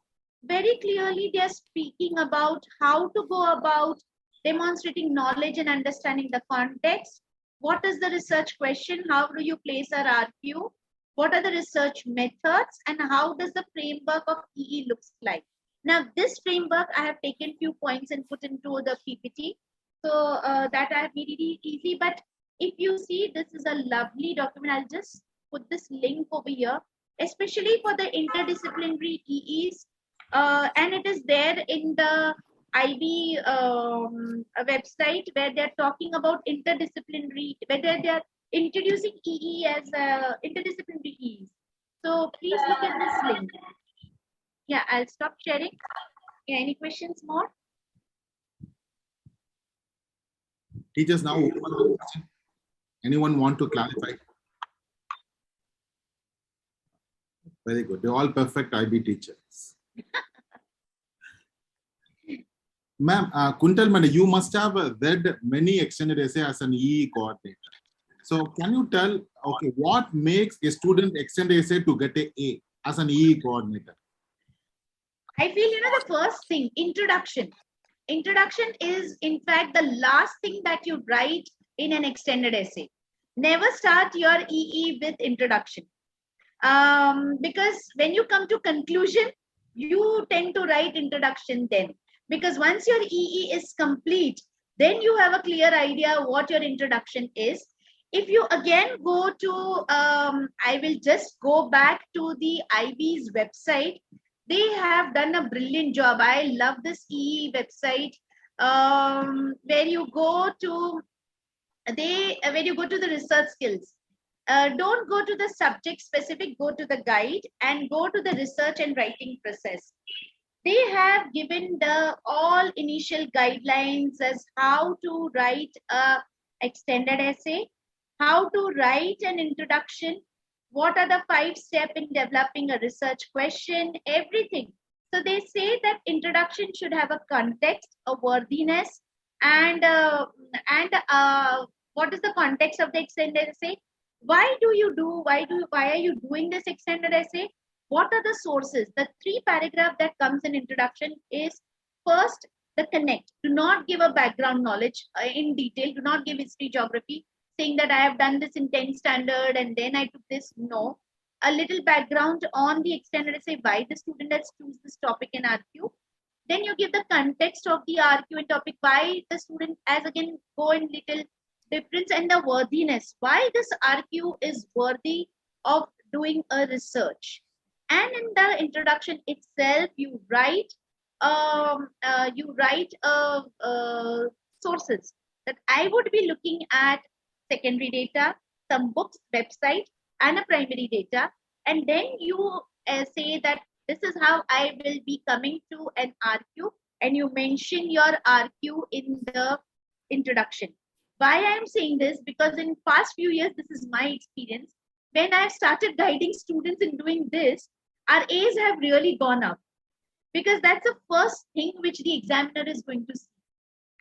Very clearly, they are speaking about how to go about demonstrating knowledge and understanding the context. What is the research question? How do you place a RQ? What are the research methods? And how does the framework of EE looks like? Now, this framework, I have taken few points and put into the PPT. So that I have made it easy. But if you see, this is a lovely document. I'll just put this link over here, especially for the interdisciplinary EEs. And it is there in the IB website, where they're talking about interdisciplinary, whether they're introducing EE as interdisciplinary EEs. So please look at this link. Yeah, I'll stop sharing. Yeah, any questions more? teachers now open the question. Anyone want to clarify? Very good. They're all perfect IB teachers. Ma'am, Kuntal Bhandare, you must have read many extended essay as an EE coordinator. So can you tell, okay, what makes a student extended essay to get an A as an EE coordinator? I feel, the first thing, introduction. Introduction is, in fact, the last thing that you write in an extended essay. Never start your EE with introduction. Because when you come to conclusion, you tend to write introduction then. Because once your EE is complete, then you have a clear idea what your introduction is. If you again go to, I will just go back to the IB's website. They have done a brilliant job. I love this EE website, where you go to, when you go to the research skills. Don't go to the subject specific, go to the guide and go to the research and writing process. They have given the all initial guidelines as how to write a extended essay, how to write an introduction, what are the 5 steps in developing a research question, everything. So they say that introduction should have a context, a worthiness, and what is the context of the extended essay? Why are you doing this extended essay? What are the sources? The 3 paragraph that comes in introduction is, first, the connect. Do not give a background knowledge in detail. Do not give history, geography, saying that I have done this in 10th standard and then I took this. No. A little background on the extended essay, why the student has choose this topic in RQ. Then you give the context of the RQ and topic, why the student, as again, go in little difference, and the worthiness, why this RQ is worthy of doing a research. And in the introduction itself, you write sources that I would be looking at: secondary data, some books, website, and a primary data. and then you say that this is how I will be coming to an RQ, and you mention your RQ in the introduction. Why I am saying this? Because in past few years, this is my experience. When I started guiding students in doing this, our A's have really gone up, because that's the first thing which the examiner is going to see.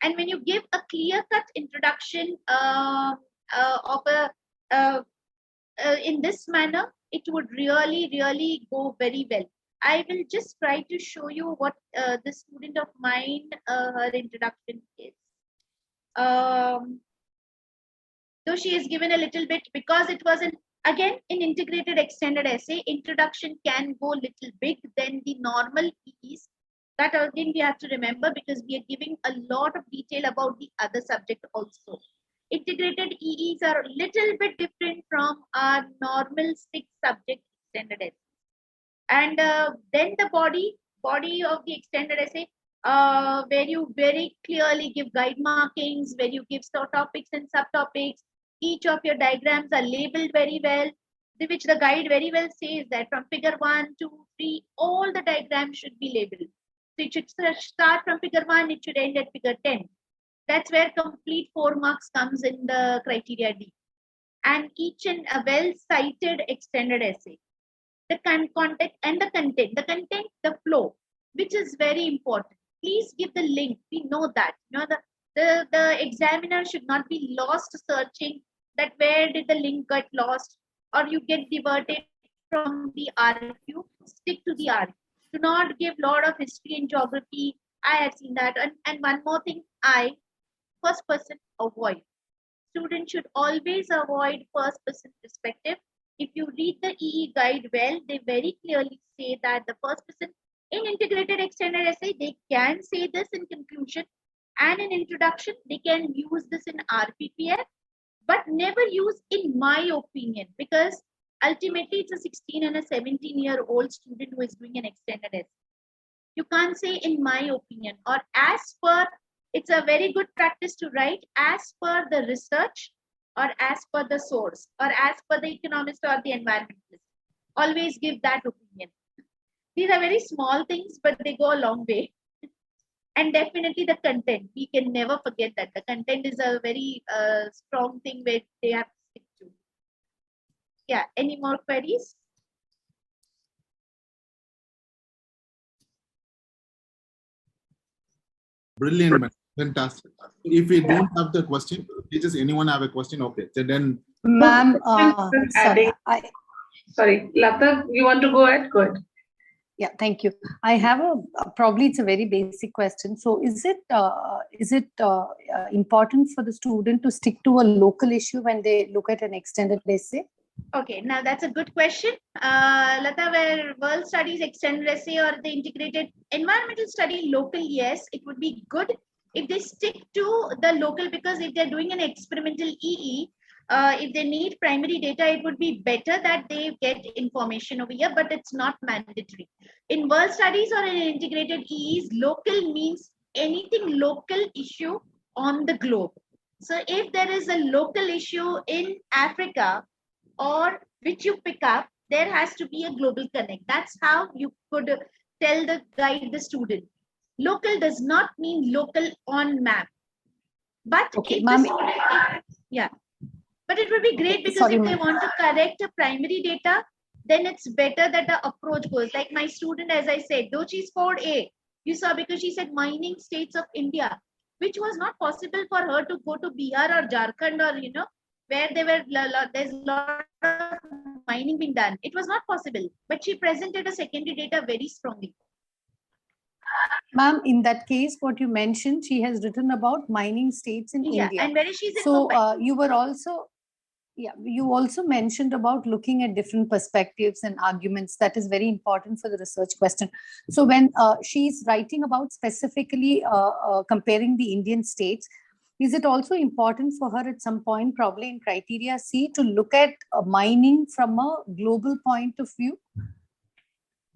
And when you give a clear-cut introduction in this manner, it would really go very well. I will just try to show you what the student of mine, her introduction is. Though she is given a little bit, because it was again in integrated extended essay, introduction can go little big than the normal EEs. That again we have to remember, because we are giving a lot of detail about the other subject also. Integrated EEs are a little bit different from our normal 6 subject extended essay. And then the body of the extended essay, where you very clearly give guide markings, where you give topics and subtopics. Each of your diagrams are labeled very well, which the guide very well says that from figure 1, 2, 3, all the diagrams should be labeled. So it should start from figure 1, it should end at figure 10. That's where complete 4 marks comes in the criteria D. And each and a well-cited extended essay. The content and the content, the flow, which is very important. Please give the link. We know that. You know, the examiner should not be lost searching that where did the link get lost, or you get diverted from the RQ. Stick to the RQ. Do not give lot of history and geography. I have seen that. And one more thing, first person avoid. Students should always avoid first person perspective. If you read the EE guide well, they very clearly say that the first person in integrated extended essay, they can say this in conclusion, and in introduction, they can use this in RPPF, but never use in my opinion, because ultimately it's a 16 and a 17-year-old student who is doing an extended essay. You can't say in my opinion, or as per, it's a very good practice to write as per the research, or as per the source, or as per the economist or the environmentalist. Always give that opinion. These are very small things, but they go a long way. And definitely the content. We can never forget that. The content is a very strong thing where they have to stick to. Yeah, any more queries? Brilliant, man. Fantastic. If we don't have the question, does anyone have a question? Okay, so then. Ma'am, sorry, Lata, you want to go ahead? Go ahead. Yeah, thank you. I have probably it's a very basic question. So is it important for the student to stick to a local issue when they look at an extended essay? Okay, now that's a good question. Lata, where world studies extended essay or the integrated environmental study local, yes, it would be good if they stick to the local, because if they're doing an experimental EE, if they need primary data, it would be better that they get information over here, but it's not mandatory. In world studies or in integrated EEs, local means anything local issue on the globe. So if there is a local issue in Africa, or which you pick up, there has to be a global connect. That's how you could tell the guide the student. Local does not mean local on map. But okay, if the student, yeah. But it would be great, because if they want to correct a primary data, then it's better that the approach goes. Like my student, as I said, though she scored A, you saw, because she said mining states of India, which was not possible for her to go to Bihar or Jharkhand, or, you know, where there's a lot of mining being done. It was not possible, but she presented a secondary data very strongly. Ma'am, in that case, what you mentioned, she has written about mining states in India. And where she's in so you also mentioned about looking at different perspectives and arguments. That is very important for the research question. So when she's writing about specifically comparing the Indian states, is it also important for her at some point, probably in criteria C, to look at mining from a global point of view?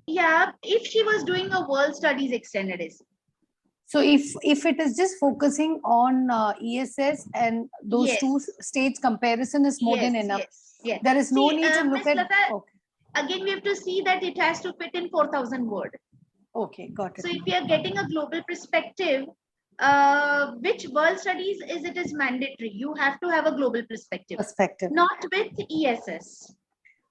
Yeah, if she was doing a world studies extended essay. So if it is just focusing on ESS and those two states, comparison is more than enough. Yes. There is no need to look at. Lata, okay. again we have to see that it has to fit in 4,000 word. Okay, got it. So if we are getting a global perspective, which world studies is mandatory? You have to have a global perspective. Not with ESS.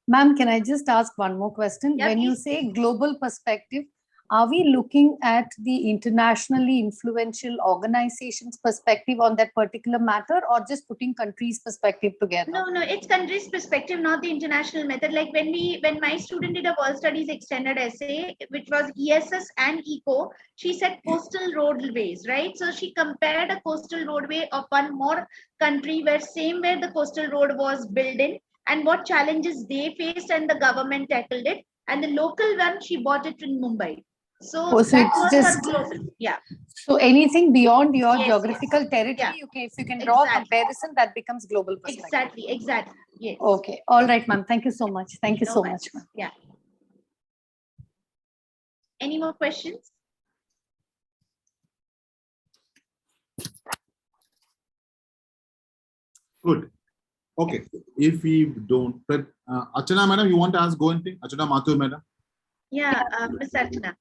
Ma'am, can I just ask one more question? Yeah, when you say global perspective, are we looking at the internationally influential organizations' perspective on that particular matter, or just putting countries' perspective together? No, it's countries' perspective, not the international method. Like when my student did a world studies extended essay, which was ESS and ECO, she said coastal roadways, right? So she compared a coastal roadway of one more country where the coastal road was built in, and what challenges they faced, and the government tackled it. And the local one, she bought it in Mumbai. So So that it's was just her global. Yeah. So anything beyond your Yes, geographical territory, Yeah. if you can draw a comparison, that becomes global perspective. Exactly. Yes. Okay. All right, ma'am. Thank you so much. Thank you so much, ma'am. Yeah. Any more questions? Good. Okay. If we don't, Archana madam, you want to ask, go and think? Archana Mathur madam. Yeah, Ms. Archana.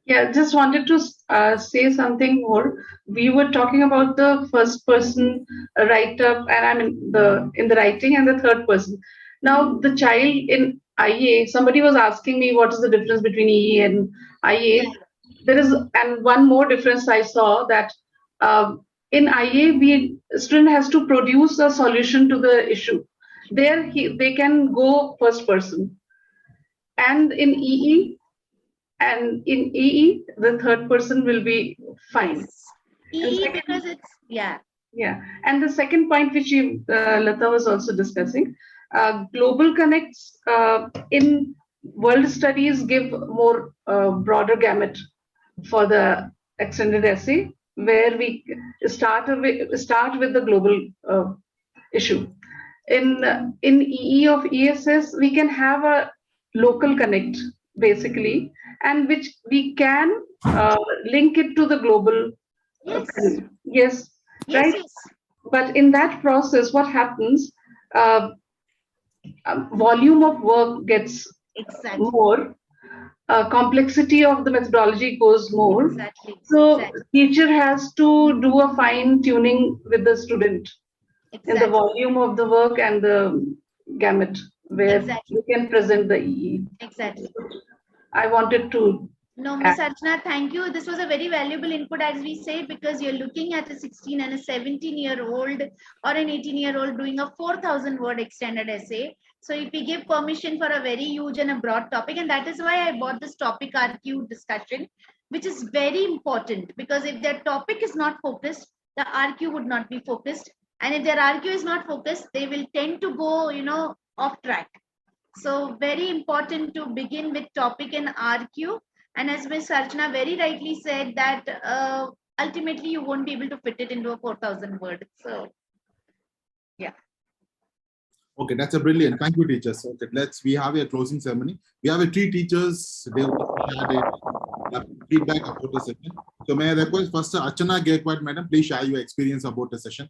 Yeah, just wanted to say something more. We were talking about the first person write up, and I mean in the writing, and the third person. Now the child in IEA, somebody was asking me what is the difference between EE and IEA. There is, and one more difference I saw, that in IEA, student has to produce a solution to the issue. There they can go first person, and in EE. And in EE, the third person will be fine. EE because it's, yeah. Yeah. And the second point, which Lata was also discussing, global connects in world studies give more broader gamut for the extended essay, where we start with the global issue. In EE of ESS, we can have a local connect, basically, and which we can link it to the global. Yes, right. But in that process, what happens? Volume of work gets more. Complexity of the methodology goes more. So teacher has to do a fine tuning with the student in the volume of the work and the gamut where you can present the EE. Exactly. I wanted to. No, Ms. Archana, thank you. This was a very valuable input, as we say, because you're looking at a 16 and a 17-year-old or an 18-year-old doing a 4,000 word extended essay. So if we give permission for a very huge and a broad topic, and that is why I brought this topic RQ discussion, which is very important, because if their topic is not focused, the RQ would not be focused. And if their RQ is not focused, they will tend to go, off track. So very important to begin with topic and RQ. And as Ms. Archana very rightly said, that ultimately you won't be able to fit it into a 4,000 word. So, yeah. Okay, that's a brilliant. Thank you, teachers. Okay, we have a closing ceremony. We have 3 teachers. They had feedback about the session. So may I request first Archana Gaikwad, madam, please share your experience about the session.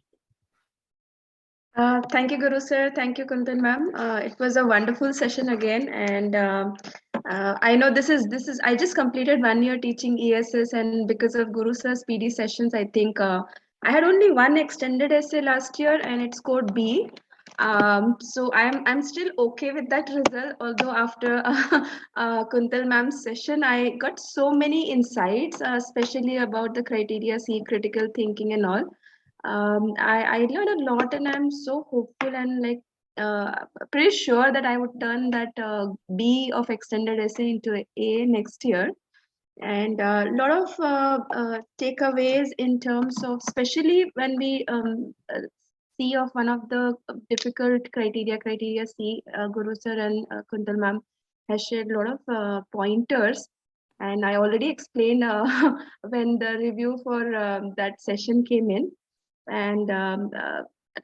Thank you, Guru sir. Thank you, Kuntal ma'am. It was a wonderful session again, and I know this is. I just completed 1 year teaching ESS, and because of Guru sir's PD sessions, I think I had only one extended essay last year, and it scored B. So I'm still okay with that result. Although after Kuntal ma'am's session, I got so many insights, especially about the criteria C, critical thinking, and all. I learned a lot, and I'm so hopeful and pretty sure that I would turn that B of extended essay into A next year. And a lot of takeaways in terms of, especially when we see of one of the difficult criteria C, Guru sir and Kuntal ma'am has shared a lot of pointers. And I already explained when the review for that session came in. And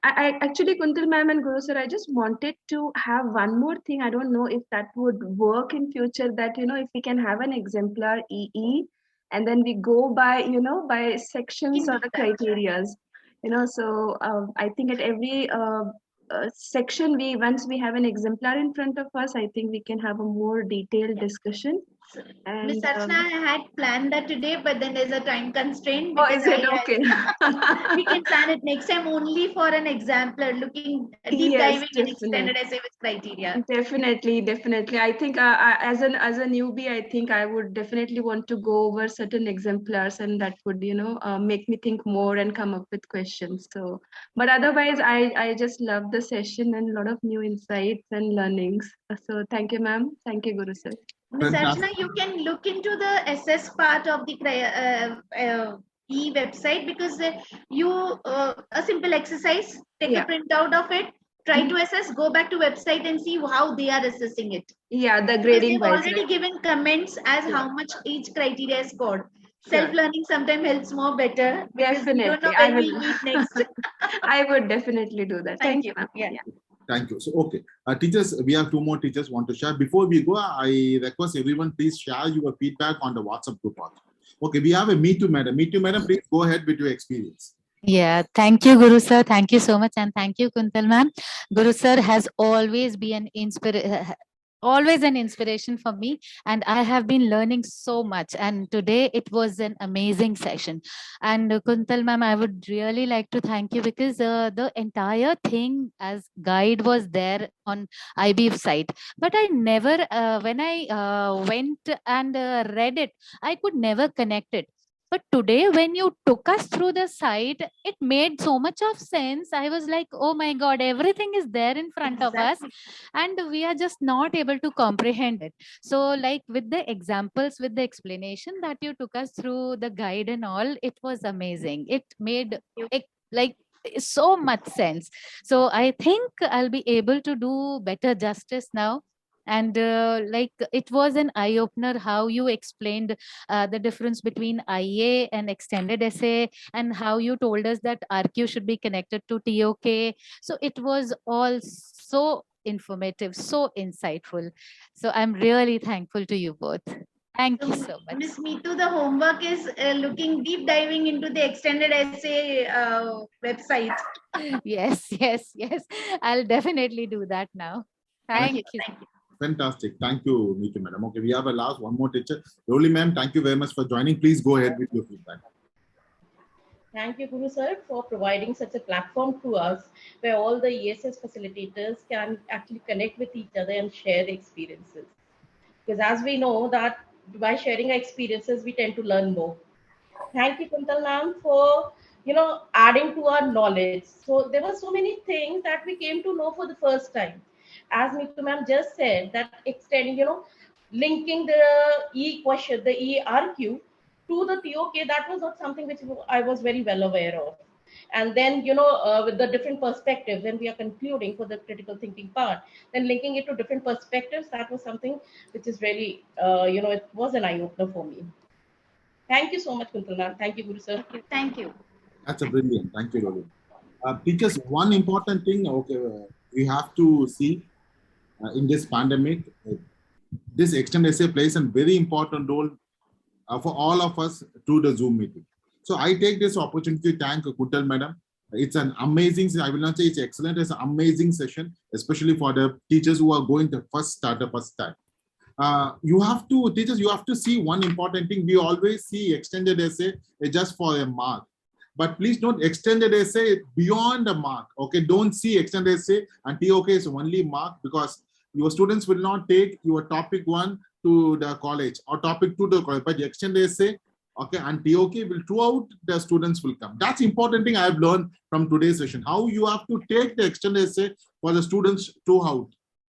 I actually, Kuntal ma'am and Guru sir, I just wanted to have one more thing. I don't know if that would work in future, that, if we can have an exemplar EE, and then we go by, by sections or the criterias, so I think at every section, once we have an exemplar in front of us, I think we can have a more detailed discussion. And Miss Archana, I had planned that today, but then there's a time constraint. Oh, Because is it? Okay. we can plan it next time only for an exemplar, looking deep Yes, diving in extended essay with criteria. Definitely. I think as a newbie, I think I would definitely want to go over certain exemplars, and that would make me think more and come up with questions. So, but otherwise, I just love the session and a lot of new insights and learnings. So thank you, ma'am. Thank you, Guru sir. Ms. Archana, you can look into the SS part of the E website, because a simple exercise, take a printout of it, try to assess, go back to website and see how they are assessing it. Yeah, the Because grading they've wise, already right? given comments as how much each criteria is scored. Self-learning sometimes helps more better, because we don't know when we'll meet next. I would definitely do that. Thank you, ma'am. Yeah. Thank you. So, okay. Teachers, we have 2 more teachers want to share. Before we go, I request everyone, please share your feedback on the WhatsApp group also. Okay, we have a Me Too Madam. Me Too Madam, please go ahead with your experience. Yeah, thank you, Guru sir. Thank you so much, and thank you, Kuntal ma'am. Guru sir has always been always an inspiration for me, and I have been learning so much. And today it was an amazing session. And Kuntal ma'am, I would really like to thank you, because the entire thing as guide was there on IB site, but I never when I went and read it, I could never connect it. But today, when you took us through the site, it made so much of sense. I was like, oh my God, everything is there in front of us, and we are just not able to comprehend it. So, like with the examples, with the explanation that you took us through, the guide and all, it was amazing. It made it like so much sense. So I think I'll be able to do better justice now. And like it was an eye opener how you explained the difference between IA and extended essay, and how you told us that RQ should be connected to TOK. So it was all so informative, so insightful. So I'm really thankful to you both. Thank you so much. Miss Meetu, the homework is looking deep diving into the extended essay website. Yes. I'll definitely do that now. Thank you. Fantastic. Thank you, Meetu Madam. Okay, we have a last one more teacher. Loli ma'am, thank you very much for joining. Please go ahead with your feedback. Thank you, Guru sir, for providing such a platform to us where all the ESS facilitators can actually connect with each other and share the experiences. Because as we know that by sharing our experiences, we tend to learn more. Thank you, Kuntal ma'am, for adding to our knowledge. So there were so many things that we came to know for the first time. As Meetu ma'am just said, that extending, linking the E question, the ERQ to the TOK, that was not something which I was very well aware of. And then, with the different perspectives, when we are concluding for the critical thinking part, then linking it to different perspectives, that was something which is really, it was an eye-opener for me. Thank you so much, Kuntal ma'am. Thank you, Guru sir. Thank you. That's a brilliant. Thank you, Loli. Teachers, one important thing, okay, we have to see in this pandemic, this extended essay plays a very important role for all of us through the Zoom meeting. So I take this opportunity to thank Kuntal madam. It's an amazing, I will not say it's excellent, it's an amazing session, especially for the teachers who are going to first start. Teachers, you have to see one important thing. We always see extended essay just for a mark. But please don't extended essay beyond a mark. Okay, don't see extended essay and TOK is only mark, because your students will not take your topic 1 to the college or topic 2 to the college, but the extended essay, okay, and TOK will throughout the students will come. That's important thing I have learned from today's session, how you have to take the extended essay for the students throughout.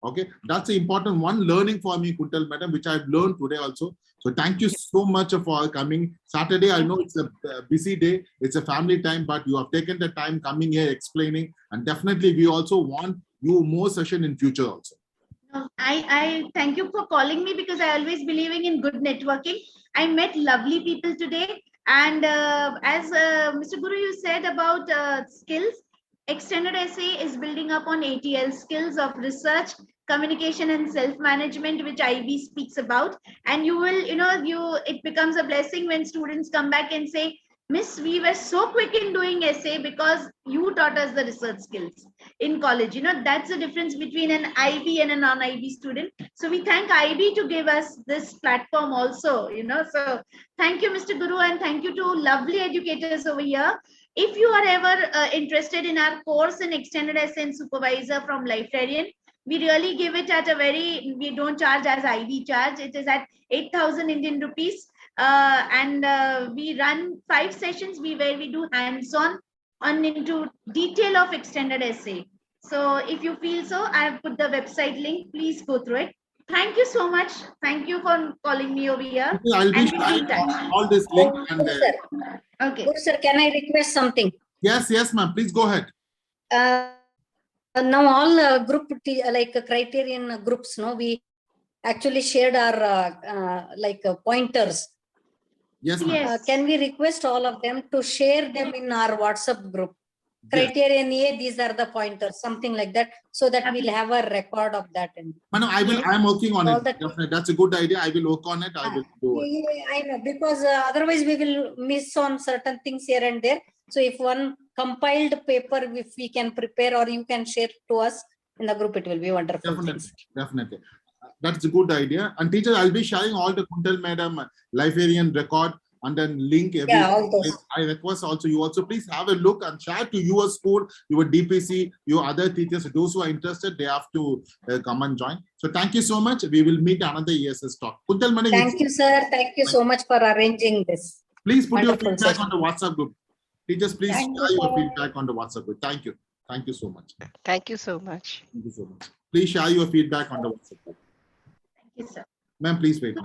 Okay, that's an important one learning for me, Kuntal madam, which I've learned today also. So thank you so much for coming. Saturday, I know it's a busy day, it's a family time, but you have taken the time coming here, explaining, and definitely we also want you more session in future also. I thank you for calling me, because I always believing in good networking. I met lovely people today, and as Mr. Guru, you said about skills, extended essay is building up on ATL skills of research, communication, and self-management, which IB speaks about. And you will, it becomes a blessing when students come back and say, Miss, we were so quick in doing essay because you taught us the research skills in college. You know, that's the difference between an IB and a non-IB student. So we thank IB to give us this platform also, you know. So thank you, Mr. Guru, and thank you to lovely educators over here. If you are ever interested in our course in extended essay and supervisor from Liferarian, we really give it at a very, we don't charge as IB charge. It is at 8,000 Indian rupees. We run 5 sessions where we do hands-on into detail of extended essay. So if you feel so, I have put the website link. Please go through it. Thank you so much. Thank you for calling me over here. I'll be And we'll be sharing in touch. all this link and Good, sir. Okay. Good, sir. Can I request something? yes, ma'am. Please go ahead. Now all group criterion groups, no, we actually shared our pointers. Yes, ma'am. Can we request all of them to share them in our WhatsApp group? Criterion A, these are the pointers, something like that, so that we'll have a record of that. Madam, I'm working on it. Definitely. That's a good idea. I will work on it. I will do it. Yeah, I know, because otherwise we will miss on certain things here and there. So if one compiled paper, if we can prepare or you can share to us in the group, it will be wonderful. Definitely. That's a good idea. And teacher, I'll be sharing all the Kuntal Madam Liferarian record and then link every. All those. I request also you also please have a look and share to your school, your DPC, your other teachers. Those who are interested, they have to come and join. So thank you so much. We will meet another ESS talk. Kuntal Madam. Thank you, sir. Thank you so much for arranging this. Please put your feedback on the WhatsApp group. Teachers, please share your feedback on the WhatsApp group. Thank you. Thank you so much. Thank you so much. Thank you so much. Please share your feedback on the WhatsApp group. Thank you, sir. Ma'am, please wait.